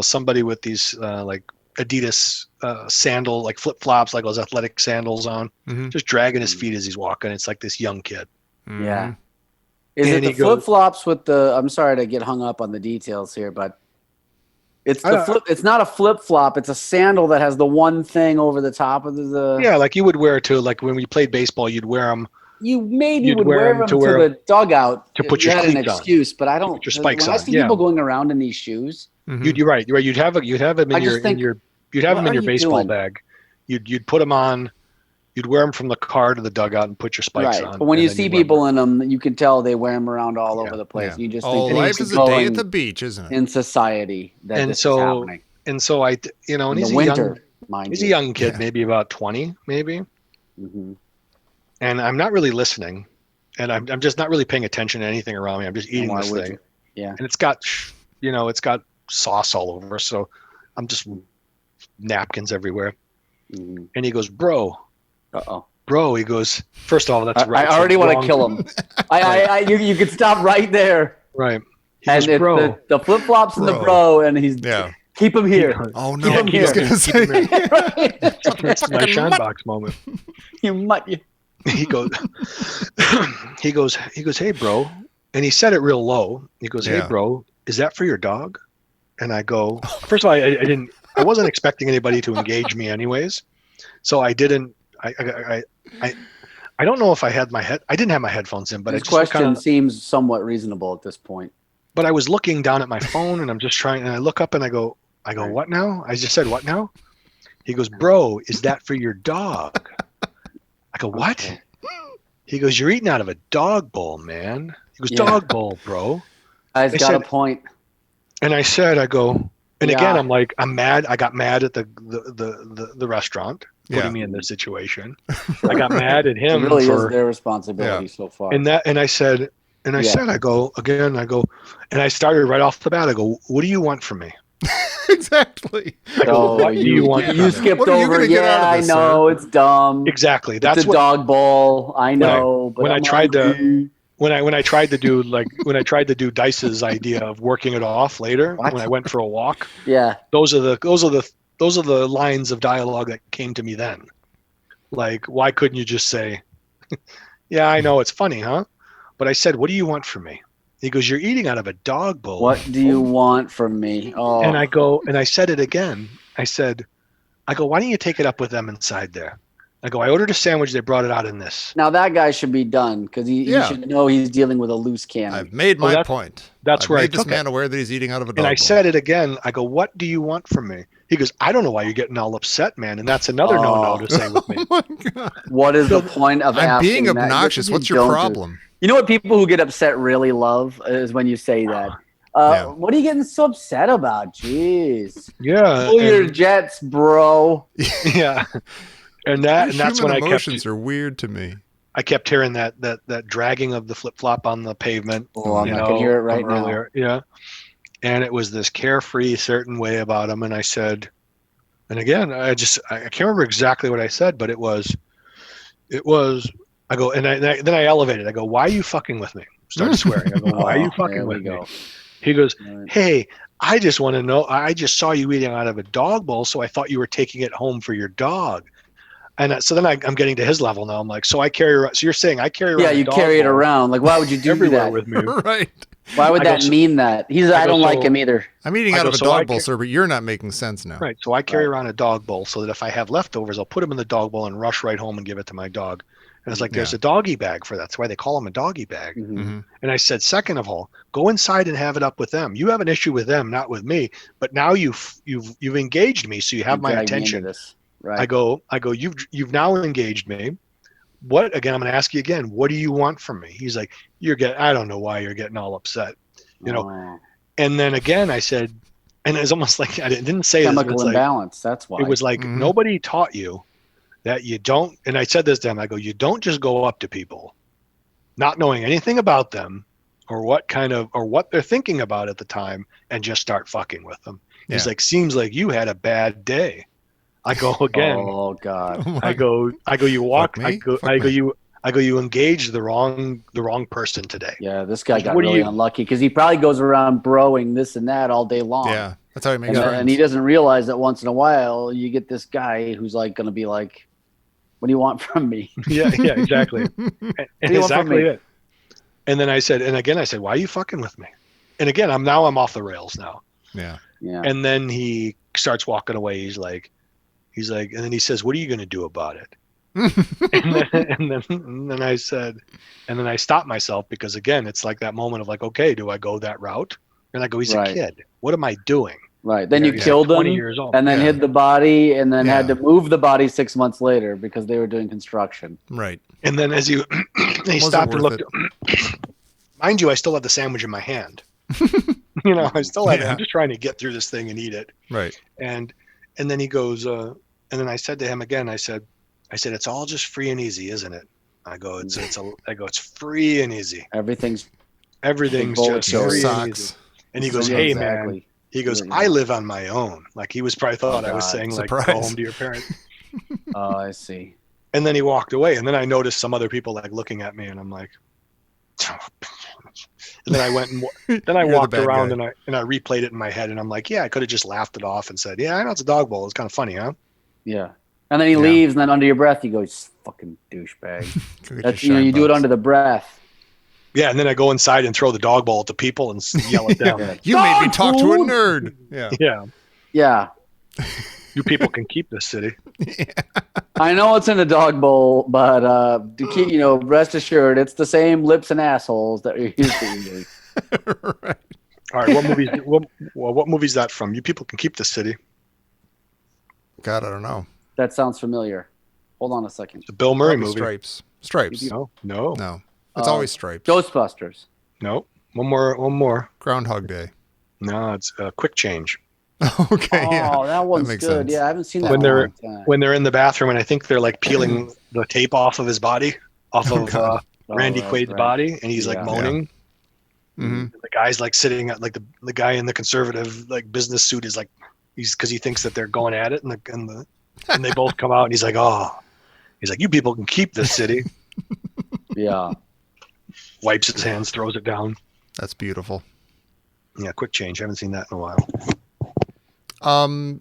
somebody with these like Adidas sandal, like flip flops, like those athletic sandals on, just dragging his feet as he's walking. It's like this young kid. Yeah. Is it the flip flops with the? I'm sorry to get hung up on the details here, but it's It's not a flip flop. It's a sandal that has the one thing over the top of the. Yeah, like you would wear to like when we played baseball, you'd wear them. You maybe would wear them to the dugout to put you your had an cleats on. excuse, but I don't. Put your spikes when I on. see people going around in these shoes. You're right. You'd have them in your baseball bag. You'd put them on. You'd wear them from the car to the dugout and put your spikes on. But when you see people in them, you can tell they wear them around all over the place. You just think life is a day at the beach, isn't it? In society, that this is happening. And so and he's a young kid, maybe about 20, maybe. Mm-hmm. And I'm not really listening, and I'm just not really paying attention to anything around me. I'm just eating this thing. Yeah. And it's got sauce all over, so I'm just napkins everywhere. Mhm. And he goes, bro, Uh-oh. he goes, first of all, that's I right. already want to wrong- kill him. You could stop right there. Right. He And goes, it's bro. the flip flops and the Bro. bro, and he's Yeah. keep him here. Oh Keep no, him he's here. gonna Keep say. him here. Right? That's my Sean Box moment. You might. He goes, he goes, hey, bro. And he said it real low. He goes, hey, Yeah. bro, is that for your dog? And I go, first of all, I wasn't expecting anybody to engage me anyways. So I didn't, I don't know if I had I didn't have my headphones in, but This I just question seems somewhat reasonable at this point. but I was looking down at my phone and I'm just trying, and I look up and I go, what now? I just said, what now? He goes, bro, is that for your dog? I go, what? Okay. He goes, you're eating out of a dog bowl, man. He goes, Yeah. dog bowl, bro. Guy's I got a said- point. And I said, I go, and again, Yeah. I'm like, I'm mad. I got mad at the restaurant putting Yeah. me in this situation. I got mad at It him really for, is their responsibility so far. and I said, Yeah. I go, and I started right off the bat. I go, what do you want from me? Exactly. I go, Oh, what do you want? from You me?" skipped What are you over. gonna get out Yeah, of I this, know it's dumb. Exactly. It's That's a what dog bowl. I know. But when I I'm tried to- hungry. when I tried to do Dice's idea of working it off later What? when I went for a walk. Yeah. Those are the lines of dialogue that came to me then. Like, why couldn't you just say, yeah, I know it's funny, huh? But I said, what do you want from me? He goes, you're eating out of a dog bowl. What do you want from me? Oh, And I go, and I said it again. I go, why don't you take it up with them inside there? I go, I ordered a sandwich. They brought it out in this. now that guy should be done because he Yeah. should know he's dealing with a loose cannon. I've made Well, my that's- point. that's I've where I made this took man aware that he's eating out of a dog And I bowl. said it again. I go, what do you want from me? He goes, I don't know why you're getting all upset, man. And that's another no-no to say with me. Oh my God. What is the point of I'm asking being that? obnoxious. This is What's you your don't do. problem? You know what people who get upset really love is when you say that. Yeah. What are you getting so upset about? Jeez. Yeah. Pull your and- jets, bro. yeah. And that's when Human I emotions kept are weird to me. hearing that dragging of the flip-flop on the pavement. Oh, you I can hear it right from now. earlier. Yeah. And it was this carefree certain way about him. And I said, and again, I can't remember exactly what I said, but it was, I go, and then I elevated. I go, why are you fucking with me? Started swearing. I go, why are you Oh, there fucking we with me? go. He goes, Right. hey, I just want to know. I just saw you eating out of a dog bowl, so I thought you were taking it home for your dog. And so then I'm getting to his level now. I'm like, so you're saying I carry around? Yeah, a you dog carry it bowl around. Like, why would you do everywhere that? with me? Right. Why would I go, that so- mean that? I I don't go, like so- him either. I'm eating I out go, of a so I dog bowl, ca- sir, but you're not making sense now. Right. So I carry around a dog bowl so that if I have leftovers, I'll put them in the dog bowl and rush right home and give it to my dog. And it's like, there's Yeah. a doggy bag for that. That's why they call them a doggy bag. Mhm. Mhm. And I said, second of all, go inside and have it up with them. You have an issue with them, not with me. But now you've engaged me, so you have You my dragged me into attention. this. Right. I go, you've now engaged me. What again? I'm going to ask you again. What do you want from me? He's like, I don't know why you're getting all upset. You know. Oh. And then again, I said, and it's almost like I didn't say this. But Chemical it's like, imbalance. That's why. it was like Mhm. nobody taught you that you don't. And I said this to him. I go, you don't just go up to people, not knowing anything about them, or what they're thinking about at the time, and just start fucking with them. He's Yeah. like, seems like you had a bad day. I go again. Oh God. Oh my- I go. You walk. Fuck me? Fuck I go. me. You engaged the wrong person today. Yeah, this guy got What do really you- unlucky because he probably goes around broing this and that all day long. Yeah, that's how he makes And, friends. and he doesn't realize that once in a while you get this guy who's like going to be like, "What do you want from me?" Yeah, exactly. do you want from Exactly me? it. And then I said, why are you fucking with me? And again, I'm off the rails now. Yeah. Yeah. And then he starts walking away. He's like, and then he says, what are you going to do about it? and then I said, and then I stopped myself because again, it's like that moment of like, okay, do I go that route? And I go, he's Right. a kid. What am I doing? Right. Then you He's killed 20 him years old. and then Yeah. hid the body and then had Yeah. to move the body 6 months later because they were doing construction. Right. And then as he Wasn't stopped and worth looked, mind you, I still have the sandwich in my hand. I still have it. Yeah. I'm just trying to get through this thing and eat it. Right. And then he goes, and then I said to him again, I said, it's all just free and easy, isn't it? I go, it's free and easy. Everything's Everything's Bullet just show. free and Socks. easy. And he goes, hey man, He goes, Yeah. I live on my own. Like he was probably thought I was God. saying like, Surprise. go home to your parents. Oh, I see. And then he walked away. And then I noticed some other people like looking at me, and I'm like, and then I went and then I You're the walked bad around guy. and I replayed it in my head, and I'm like, yeah, I could have just laughed it off and said, yeah, I know it's a dog bowl. It's kind of funny, huh? Yeah. And then he Yeah. leaves, and then under your breath, you go, "You fucking douchebag." Go get That's, your you shine do it box. under the breath. Yeah, and then I go inside and throw the dog bowl at the people and yell it down. Yeah. You made me Dog talk to a food! nerd. Yeah. Yeah, Yeah. you people can keep this city. I know it's in the dog bowl, but to keep, rest assured, it's the same lips and assholes that you're used to eating. Right. All right, what movie's that from? You people can keep this city. God, I don't know. That sounds familiar. Hold on a second. The Bill Murray Probably movie. Stripes. Stripes. No. No. It's always Stripes. Ghostbusters. No. One more. Groundhog Day. No, it's Quick Change. Okay, yeah. Oh, that one's makes good. sense. Yeah, I haven't seen that When in a they're long time. when they're in the bathroom, and I think they're like peeling the tape off of his body, off of God. Randy that's Quaid's right. body, and he's like Yeah. moaning. hmm The guy's like sitting at like the guy in the conservative like business suit is like because he thinks that they're going at it, and they both come out, and he's like, you people can keep this city. Yeah. Wipes his hands, throws it down. That's beautiful. Yeah, Quick Change. Haven't seen that in a while.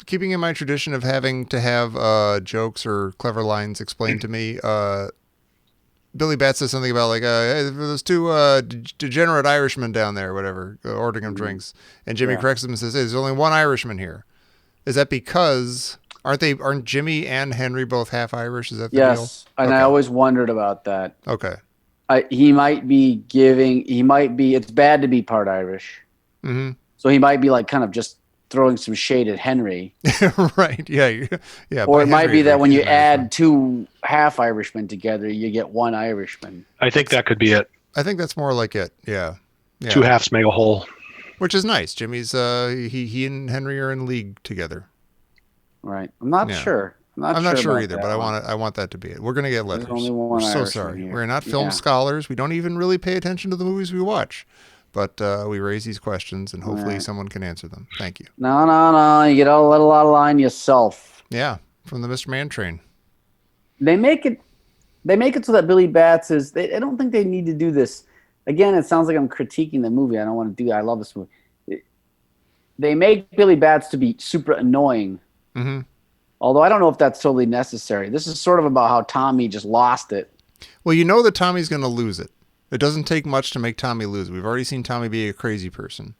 Keeping in my tradition of having to have jokes or clever lines explained to me, Billy Bat says something about like, hey, there's two degenerate Irishmen down there, whatever, ordering him drinks, and Jimmy Yeah. corrects him and says, hey, there's only one Irishman here. Is that because aren't Jimmy and Henry both half Irish? Is that the Yes. And I Okay. always wondered about that. deal? Okay. He might be it's bad to be part Irish. hmm So he might be like kind of just throwing some shade at Henry. Right. Yeah. Yeah. Or but it might Henry be that when is you an Irishman. add two half Irishmen together, you get one Irishman. I think that could be it. I think that's more like it. Yeah. Yeah. Two halves make a whole. Which is nice. Jimmy's he and Henry are in league together. Right. I'm not Yeah. sure. I'm not sure about either, that but one. I want that to be it. We're gonna get letters. only one We're so Irishman sorry. here. We're not film Yeah. scholars. We don't even really pay attention to the movies we watch, but we raise these questions and hopefully Right. someone can answer them. Thank you. No. You get a little out of line yourself. Yeah, from the Mr. Man train. They make it so that Billy Bats is. I don't think they need to do this. Again, it sounds like I'm critiquing the movie. I don't want to do that. I love this movie. They make Billy Bats to be super annoying. hmm Although I don't know if that's totally necessary. This is sort of about how Tommy just lost it. Well, you know that Tommy's gonna lose it. It doesn't take much to make Tommy lose. We've already seen Tommy be a crazy person.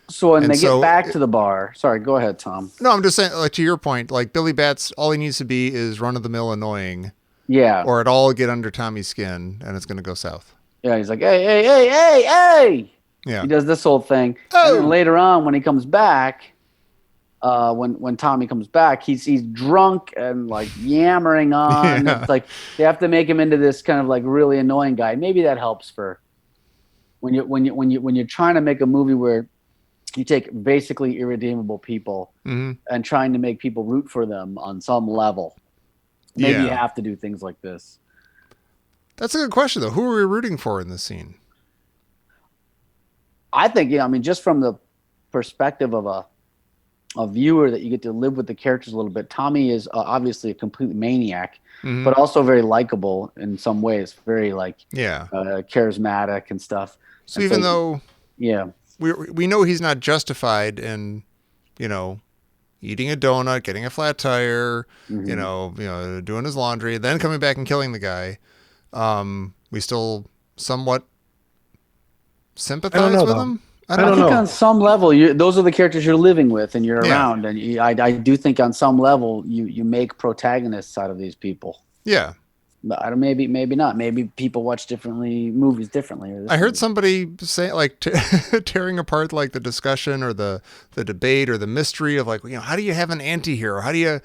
So when And they so- get back to the bar, sorry, go ahead, Tom. No, I'm just saying, like to your point, like Billy Bats, all he needs to be is run of the mill annoying, Yeah, or it all get under Tommy's skin, and it's gonna go south. yeah. He's like, hey. Yeah. He does this whole thing. Oh. And then later on, when he comes back, when Tommy comes back, he's drunk and like yammering on. Yeah. It's like they have to make him into this kind of like really annoying guy. Maybe that helps for when you're trying to make a movie where you take basically irredeemable people hmm and trying to make people root for them on some level. Maybe Yeah. you have to do things like this. That's a good question, though. Who are we rooting for in this scene? I think, just from the perspective of a viewer that you get to live with the characters a little bit, Tommy is obviously a complete maniac, Mhm. but also very likable in some ways, very Yeah. charismatic and stuff. So And even so- though Yeah. we know he's not justified in, eating a donut, getting a flat tire, Mhm. doing his laundry, then coming back and killing the guy, we still somewhat sympathize know, with though. him. I I don't think know. on some level, those are the characters you're living with and you're Yeah. around. And I do think on some level, you make protagonists out of these people. Yeah. But I don't, maybe not. Maybe people watch movies differently. Or this I heard movie. somebody say like tearing apart like the discussion or the debate or the mystery of like, how do you have an anti-hero? How do you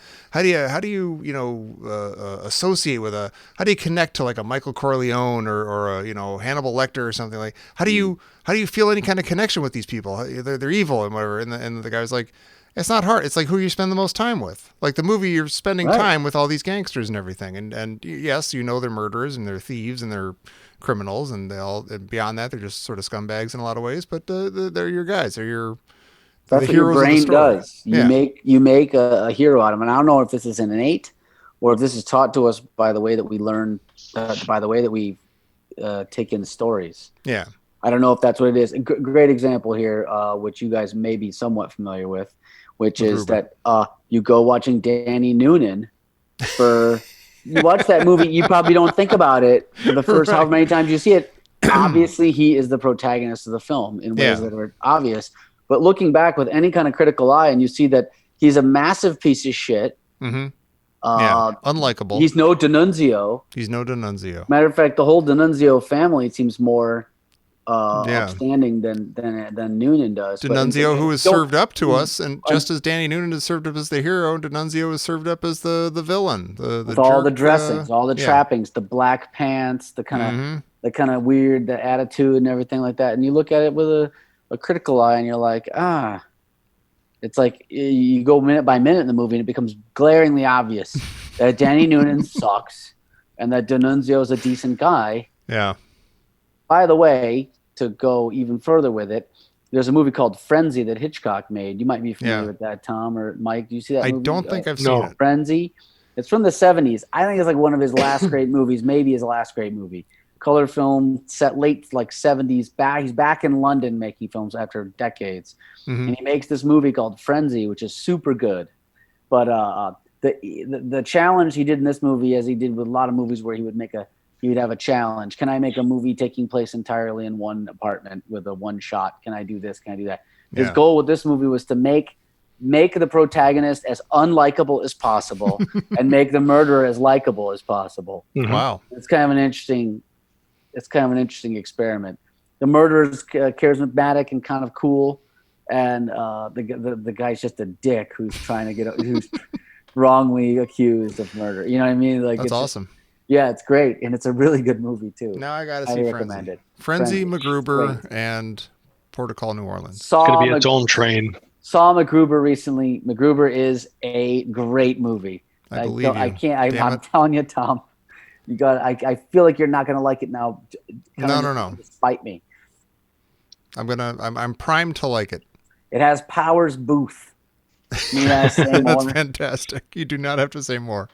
associate with how do you connect to like a Michael Corleone or a, Hannibal Lecter or something like, how do you feel any kind of connection with these people? They're evil and whatever. And the guy was like, it's not hard. It's like who you spend the most time with. Like the movie, you're spending Right. time with all these gangsters and everything. And yes, they're murderers and they're thieves and they're criminals and and beyond that, they're just sort of scumbags in a lot of ways. But they're your guys. They're That's what the your heroes of the brain story. does. Yeah. You make a hero out of him. And I don't know if this is an innate or if this is taught to us by the way that we learn, by the way that we take in stories. Yeah. I don't know if that's what it is. Great example here, which you guys may be somewhat familiar with, which is that you go watching Danny Noonan for you watch that movie, you probably don't think about it for the first however many times you see it. Obviously, he is the protagonist of the film in ways that are obvious. But looking back with any kind of critical eye, and you see that he's a massive piece of shit. Mm-hmm. Unlikable. He's no D'Annunzio. Matter of fact, the whole D'Annunzio family seems more upstanding than Noonan does. D'Annunzio, who is served up to us, and just as Danny Noonan is served up as the hero, D'Annunzio is served up as the villain. With all the dressings, all the trappings, the black pants, the kind of weird, the attitude and everything like that. And you look at it with a critical eye, and you're like, it's like you go minute by minute in the movie, and it becomes glaringly obvious that Danny Noonan sucks, and that D'Annunzio is a decent guy. Yeah. By the way, to go even further with it, there's a movie called Frenzy that Hitchcock made. You might be familiar with that, Tom or Mike. Do you see that movie? I don't think I've seen it. Frenzy. It's from the 70s. I think it's like one of his last great movies, maybe his last great movie. Color film, set late like 70s. He's back in London making films after decades. Mm-hmm. And he makes this movie called Frenzy, which is super good. But the challenge he did in this movie, as he did with a lot of movies where he would have a challenge. Can I make a movie taking place entirely in one apartment with a one shot? Can I do this? Can I do that? His goal with this movie was to make the protagonist as unlikable as possible and make the murderer as likable as possible. Mm-hmm. Wow. It's kind of an interesting experiment. The murderer's charismatic and kind of cool, and the guy's just a dick who's trying to who's wrongly accused of murder. You know what I mean? Like, that's awesome. Yeah, it's great, and it's a really good movie too. Now I gotta see Frenzy. Frenzy, MacGruber, and Port of Call, New Orleans. It's gonna be its own train. Saw MacGruber recently. MacGruber is a great movie. I believe you. I can't. I'm telling you, Tom. You got. I feel like you're not gonna like it now. No. Despite me, I'm primed to like it. It has Powers Booth. That's fantastic. You do not have to say more.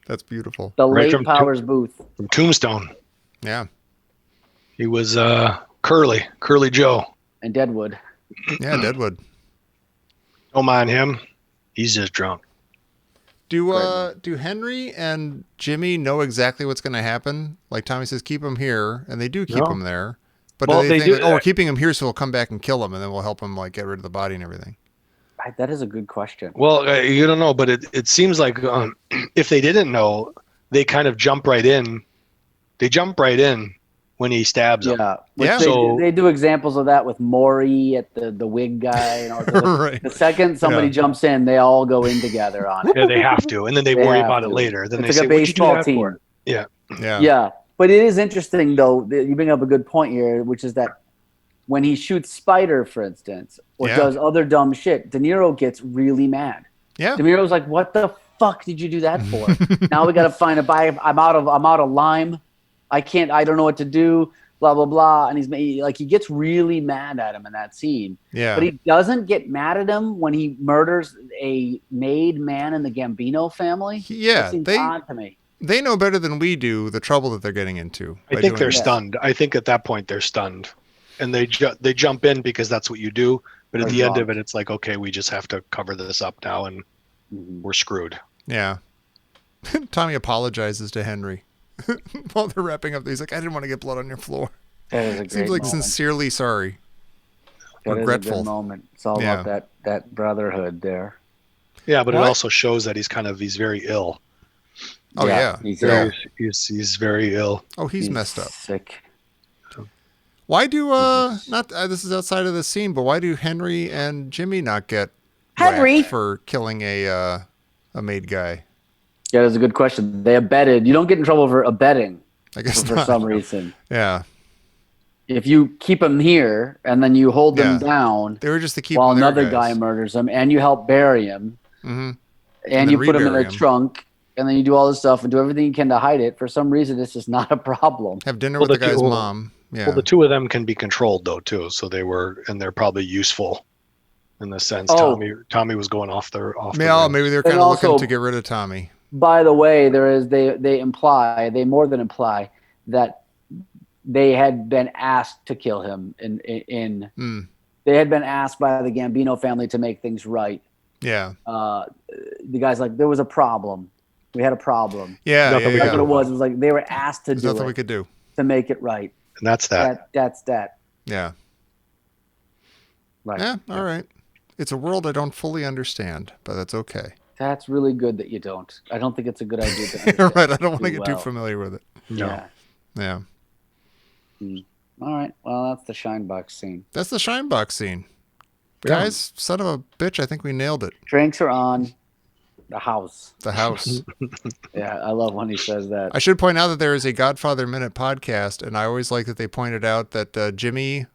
That's beautiful. The late Powers Booth from Tombstone. Yeah, he was Curly Joe, and Deadwood. Yeah, Deadwood. Don't mind him. He's just drunk. Do Henry and Jimmy know exactly what's going to happen? Like Tommy says, keep him here, and they do keep him there. But do they think, we're keeping him here, so we'll come back and kill him, and then we'll help him get rid of the body and everything? That is a good question. Well, you don't know, but it seems like if they didn't know, they kind of jump right in. They jump right in when he stabs him. Yeah. They do examples of that with Maury at the wig guy. And all right. The second somebody jumps in, they all go in together on it. Yeah, they have to, and then they worry about it later. Then it's they like say, a baseball team. For? Yeah. But it is interesting, though. You bring up a good point here, which is that when he shoots Spider, for instance, or does other dumb shit, De Niro gets really mad. Yeah. De Niro's like, "What the fuck did you do that for?" Now we got to find a buy. I'm out of lime. I don't know what to do. Blah blah blah. And he gets really mad at him in that scene. Yeah. But he doesn't get mad at him when he murders a made man in the Gambino family. Yeah. That seems odd to me. They know better than we do the trouble that they're getting into. I think they're stunned. I think at that point they're stunned. And they jump in because that's what you do. But at the end of it, it's like, okay, we just have to cover this up now, and we're screwed. Yeah. Tommy apologizes to Henry while they're wrapping up. He's like, I didn't want to get blood on your floor. That is a great Seems like sincerely sorry. Regretful. Is a good moment. It's all about that brotherhood there. Yeah, but it also shows that he's very ill. Oh yeah. He's very ill. Oh, he's messed up. Sick. Why do this is outside of the scene, but why do Henry and Jimmy not get Henry for killing a made guy? Yeah, that's a good question. They abetted. You don't get in trouble for abetting. I guess for some reason. Yeah. If you keep him here and then you hold them down, they were just to keep while another guy murders him, and you help bury him, and you put him in a trunk, and then you do all this stuff and do everything you can to hide it. For some reason, it's just not a problem. Have dinner with the guy's mom. Yeah. Well, the two of them can be controlled though too, so they're probably useful in the sense Oh. Tommy was going off the Yeah, rails. maybe they're And kind of looking also- to get rid of Tommy. By the way, they more than imply that they had been asked to kill him they had been asked by the Gambino family to make things right. Yeah. The guy's like, there was a problem. We had a problem. Yeah. Nothing we yeah, could That's yeah. what it was. It was like they were asked to There's do nothing we it could do. to make it right. And that's that. That's that. Yeah. Right. Yeah. All right. It's a world I don't fully understand, but that's okay. That's really good that you don't. I don't think it's a good idea to understand. Right. I don't want to too get too well. familiar with it. No. Yeah. Yeah. All right. Well, that's the shine box scene. That's the shine box scene. Yeah. Guys, son of a bitch, I think we nailed it. Drinks are on the house. The house. Yeah, I love when he says that. I should point out that there is a Godfather Minute podcast, and I always like that they pointed out that Jimmy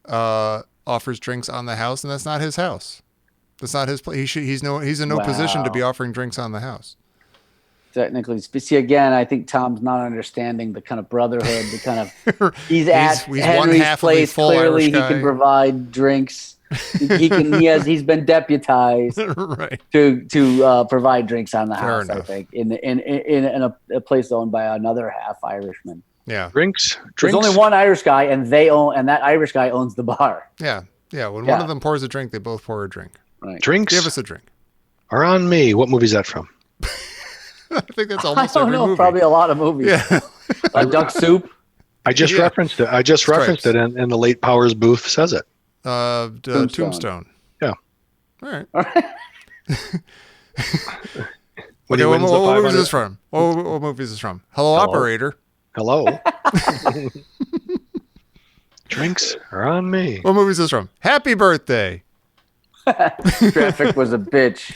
offers drinks on the house, and that's not his house. That's not his place. He's in no position to be offering drinks on the house. Technically, see again, I think Tom's not understanding the kind of brotherhood, the kind of he's one Henry's half of the place. full Clearly, Irish he guy. can provide drinks. He's been deputized Right. to provide drinks on the Fair house. enough. I think in a place owned by another half Irishman. Yeah. Drinks. There's only one Irish guy, and that Irish guy owns the bar. Yeah. Yeah. When one Yeah. of them pours a drink, they both pour a drink. Right. Drinks Give us a drink. are on me. What movie is that from? I think that's I almost don't every know. movie. Probably a lot of movies. Yeah. Duck Soup. I just Yeah. referenced it. I just referenced it, and the late Powers Booth says it. Tombstone. Yeah. All right. When he Okay, what wins the movie is 500 this from? What movie is this from? Hello, Hello? operator. Hello. Drinks are on me. What movie is this from? Happy birthday. Traffic was a bitch.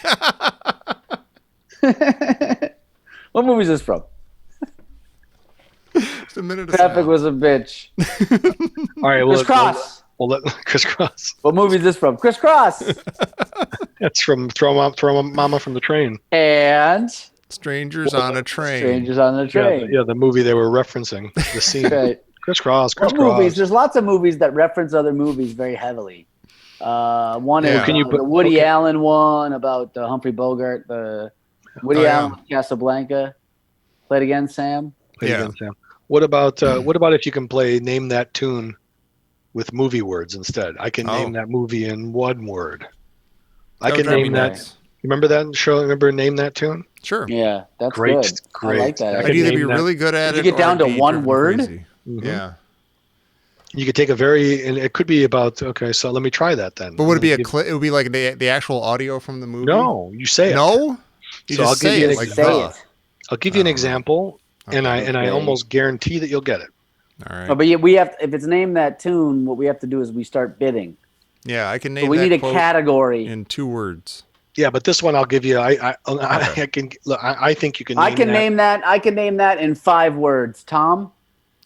What movie is this from? Just a minute of Traffic silence. was a bitch. All right. Well, Crisscross. We'll let Crisscross. What movie is this from? Crisscross. That's from Throw Mama from the Train. And Strangers on a Train. Strangers on the Train. Yeah, the movie they were referencing. The scene. Right. Crisscross. What Crisscross. movies? There's lots of movies that reference other movies very heavily. One Yeah. is Can you the put- Woody okay. Allen one about Humphrey Bogart. The Woody Oh, yeah. Allen Casablanca. Play it again, Sam. Play it Yeah. again, Sam. What about if you can play Name That Tune with movie words instead? I can name that movie in one word. I That can would drive me name that. nuts. Remember that show? Remember Name That Tune? Sure. Yeah, that's Great, good. great. I like that. I I'd could either be name that. really good at Did it you get or down I'd to be one driven word? crazy. Mhm. Yeah. You could take and it could be about. Okay, so let me try that then. But would it be a Give- clip? It would be like the actual audio from the movie? No, you say it. No? You So I'll just give say you it an like Say the. it. I'll give you an Oh. example, and I Okay. almost guarantee that you'll get it. All right. No, but we have. If it's named that tune, what we have to do is we start bidding. Yeah, I can So name we that need a quote category. in 2 words. Yeah, but this one I'll give you. I can. Look, I think you can. I can name that. I can name that in 5 words. Tom,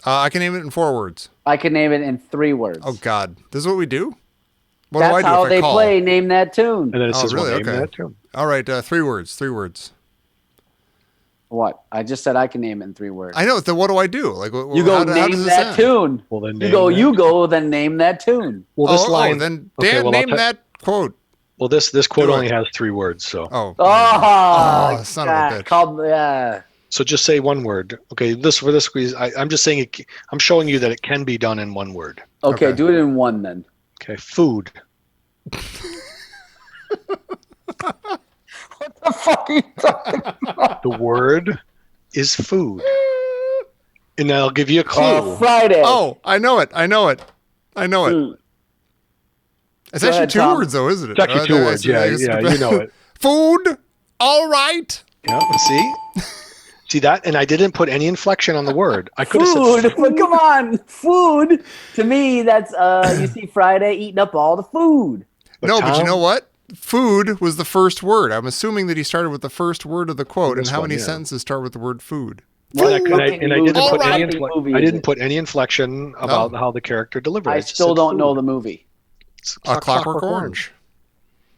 I can name it in 4 words. I can name it in 3 words. Oh, God. This is what we do? What That's do I do how if I they call? play. Name that tune. And then it Oh, says, really? well, name Okay. that tune. All right, 3 words. 3 words. What? I just said I can name it in 3 words. I know. Then what do I do? Like, You go how name does this that end? tune. Well, then You name go. that. You go. Then name that tune. Well, this Oh, line. then Okay, Dan, well, I'll name ta- that quote. Well, this quote Do it. only has 3 words. So Oh. Oh, son of a God, bitch. called, yeah. so just say one word. Okay, for this squeeze, I'm just saying it. I'm showing you that it can be done in one word. Okay, Okay. do it in 1 then. Okay, food. What the fuck are you talking about? The word is food. And I'll give you a clue. Friday. Oh, I know it. I know it. I know it. Mm. It's Go actually ahead, 2 Tom. words, though, isn't it? It's actually 2 words. Yeah, you know it. Food. All right. Yeah, see that? And I didn't put any inflection on the word. I could have Food. said But come on, food. To me, that's you see Friday eating up all the food. No, but you Tom- know what? Food was the first word. I'm assuming that he started with the first word of the quote. And This how one, many yeah. sentences start with the word food? And I didn't All put right. any Movie I is didn't it? put any inflection about how the character delivered it. I just still said don't food. know the movie. It's Clockwork Orange.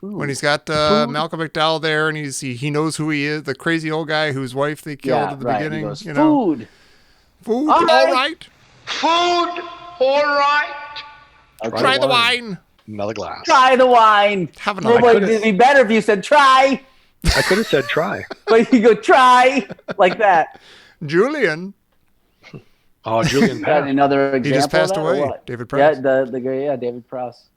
When he's got Malcolm McDowell there, and he knows who he is, the crazy old guy whose wife they killed Yeah, at the right. beginning. He goes, you know, food. food. All All right. right. Food, all right. Okay, Try the one. wine. Another glass. Try the wine. Have Well, another. it'd be better if you said try, I could have said try. but you go try like that. Julian. Oh, Julian Got Penn. another example. He just passed of that, or away. what? David Prowse. Yeah, the great David Prowse.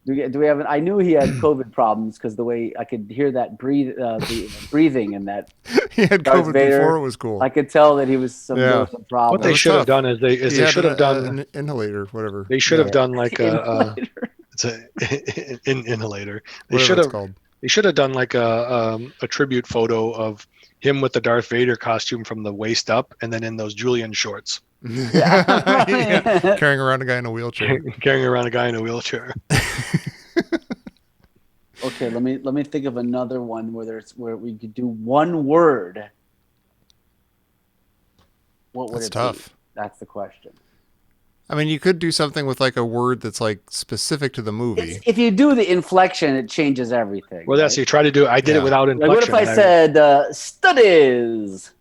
Do we have? I knew he had COVID problems because the way I could hear that the breathing and that He had Darth COVID Vader, before it was cool. I could tell that he was there Yeah. was some problem. What they was should have tough. done is they He should had have done an inhalator, whatever. they should have Yeah. done like a it's an inhalator. They Whatever should it's have called. they should have done like a tribute photo of him with the Darth Vader costume from the waist up, and then in those Julian shorts, Yeah. Carrying around a guy in a wheelchair. carrying around a guy in a wheelchair. Okay, let me think of another one where we could do one word. What would That's it tough. be? That's the question. I mean, you could do something with like a word that's like specific to the movie. If you do the inflection, it changes everything. Well, that's right? you try to do. I did Yeah. it without Like, inflection. what if I said studies?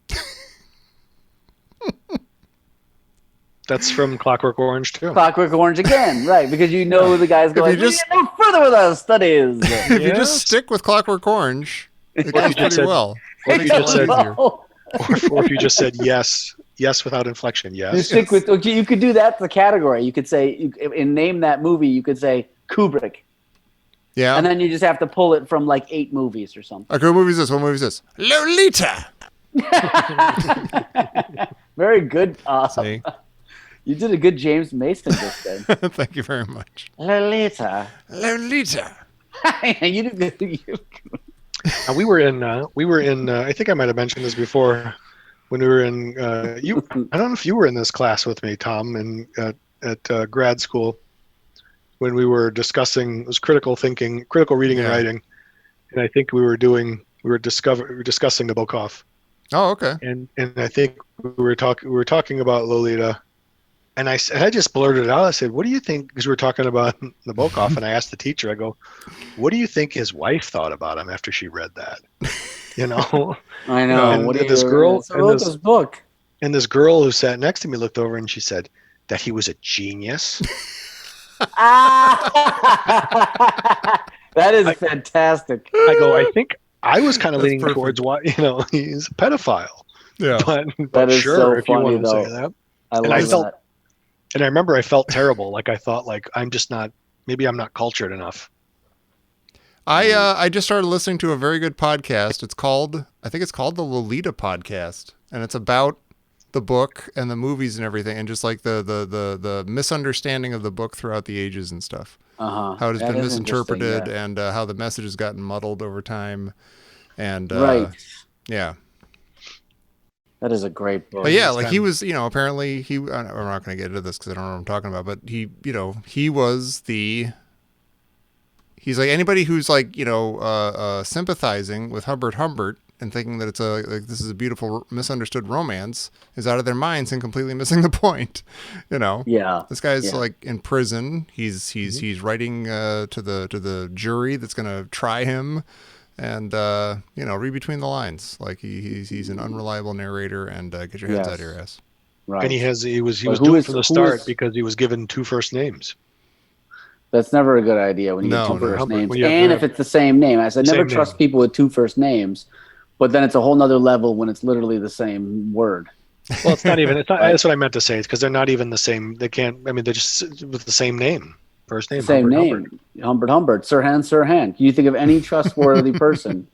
That's from Clockwork Orange too. Clockwork Orange again, right? Because you know the guy's going. you We just- get no further with our studies. If you Yes. just stick with Clockwork Orange, it goes you pretty said- well. Or if you just said, easier. or if you just said yes without inflection, You yes. stick with. Okay, you could do that. The category. You could say in name that movie. You could say Kubrick, Yeah. and then you just have to pull it from like 8 movies or something. Okay, what movie is this? What movie is this? Lolita. Very good. See? You did a good James Mason this day. Thank you very much. Lolita. Lolita. You did good. And we were in. I think I might have mentioned this before. When we were in, you. I don't know if you were in this class with me, Tom, at grad school. When we were discussing, it was critical thinking, critical reading and Yeah. writing, and I think we were discussing Nabokov, Oh, okay. and I think we were talking about Lolita. And I just blurted it out. I said, "What do you think?" Because we were talking about Nabokov, and I asked the teacher. I go, "What do you think his wife thought about him after she read that?" You know. I know. And What do this you- girl- I wrote this book. And this girl who sat next to me looked over and she said that he was a genius. That is fantastic. I go, I think I was kind of That's leaning perfect. towards why he's a pedophile. Yeah. But is sure, so if you funny, want to say though. that. I And love I felt- that. And I remember I felt terrible. Like I thought, like I'm just not. Maybe I'm not cultured enough. I just started listening to a very good podcast. I think it's called the Lolita Podcast, and it's about the book and the movies and everything, and just like the misunderstanding of the book throughout the ages and stuff. Uh-huh. How it has That been is misinterpreted, interesting, and how the message has gotten muddled over time. And Right. yeah. That is a great book. But yeah, like he was, apparently I'm not going to get into this because I don't know what I'm talking about, but he was he's like anybody who's like, sympathizing with Humbert Humbert and thinking that this is a beautiful misunderstood romance is out of their minds and completely missing the point, Yeah. This guy's Yeah. like in prison. He's writing to the jury that's going to try him. And read between the lines. Like he's an unreliable narrator, and get your heads Yes. out of your ass. Right. And he was But who doomed is- from the who start is- because he was given 2 first names. That's never a good idea when you No, get 2 no. first Humbert, names. when you have And the- if it's the same name. I said never Same trust name. people with 2 first names, but then it's a whole nother level when it's literally the same word. Well, it's not even. It's not. That's what I meant to say. It's because they're not even the same. They can't. I mean, they're just with the same name, first name. Same Humbert, name. Humbert. Sirhan. Can you think of any trustworthy person?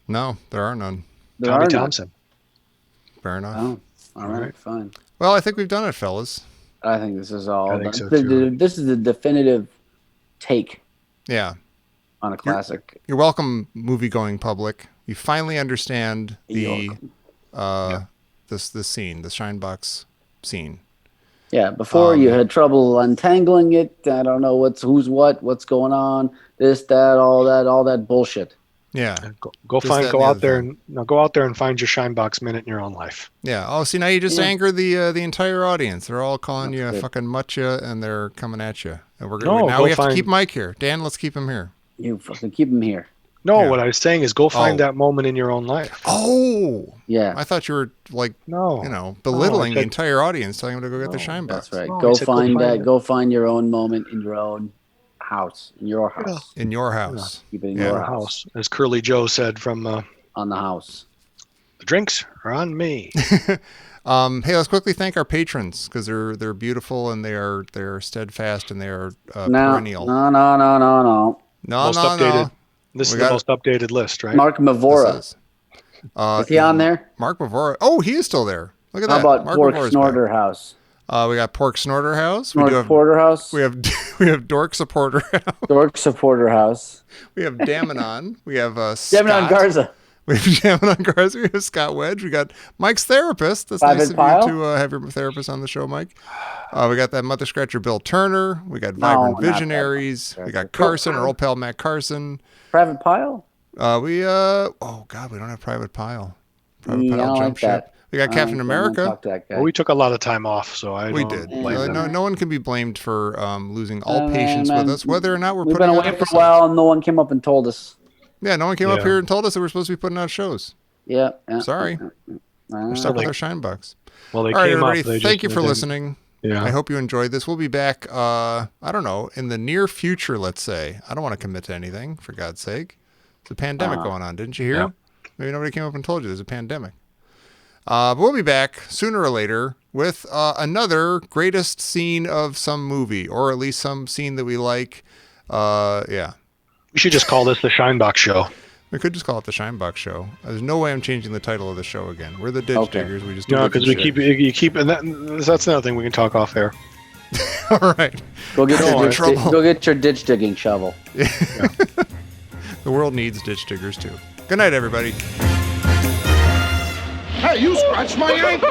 No, there are none. There Tommy are none. Thompson. Fair enough. Oh, all right, right. fine. Well, I think we've done it, fellas. I think this is all. I think so, the- too. this is the definitive take Yeah. on a classic. You're welcome, movie-going public. You finally understand the You're this scene, the Shinebox scene. Yeah, before you had trouble untangling it. I don't know who's what's going on. This, that, all that bullshit. Yeah. Go Just that and the go other out there thing. and go out there and find your Shinebox minute in your own life. Yeah. Oh, see, now you just Yeah. anger the entire audience. They're all calling That's you a good. fucking mutcha, and they're coming at you. And No, now go we have to find- keep Mike here. Dan, let's keep him here. You fucking keep him here. No, Yeah. what I was saying is go find Oh. that moment in your own life. Oh, Yeah, I thought you were like, No, belittling the said- entire audience, telling them to go get the Shine Box. that's right. Oh, Go he said go find find that. it. Go find your own moment in your own house, in your house. In your house. Keep it in Yeah. your Our house. house, as Curly Joe said from On the house. the drinks are on me. Hey, let's quickly thank our patrons because they're beautiful and they're steadfast and they are No, perennial. no. No, Most no. updated. This We is the got most updated list, right? Mark Mavora. This Is he on there? Mark Mavora. Oh, he is still there. Look at How that. about Mark Pork Mavora's Snorter House? back. We got Pork Snorter House. We do North have Porterhouse? we have we have Dork Supporter House. Dork Supporter House. We have Damanon. We have Demanon Scott. Garza. We have Damanon Garza. We have Scott Wedge. We got Mike's therapist. That's Private nice of Pile? you to have your therapist on the show, Mike. We got that Mother Scratcher Bill Turner. We got No, Vibrant not that Visionaries. Mother We got Scratcher. Carson, our old pal Matt Carson. Private Pile? Oh God, we don't have Private Pile. Private I Pile don't jump like that. ship. We got Captain I don't America. talk to that guy. Well, we took a lot of time off, so I We don't did. blame them. No one can be blamed for losing all Man, patience man, with us, whether or not we're We've putting been out away for a episodes. while and no one came up and told us. Yeah, no one came up Yeah. here and told us that we're supposed to be putting out shows. Yeah. Sorry. We're stuck with our shine box. Well, they All right, came everybody. up. They Thank just- you for they didn't- listening. Yeah. I hope you enjoyed this. We'll be back, I don't know, in the near future, let's say. I don't want to commit to anything, for God's sake. It's a pandemic going on. Didn't you hear? Yeah. Maybe nobody came up and told you there's a pandemic. But we'll be back sooner or later with another greatest scene of some movie, or at least some scene that we like. Yeah. We should just call this the Shinebox Show. We could just call it the Shinebox Show. There's no way I'm changing the title of the show again. We're the Ditch Okay. Diggers. We just do No, different because shit. you keep, and that's another thing we can talk off air. All right. Go get, Go your on. ditch, Trouble. go get your ditch digging shovel. The world needs ditch diggers too. Good night, everybody. Hey, you scratched my ankle!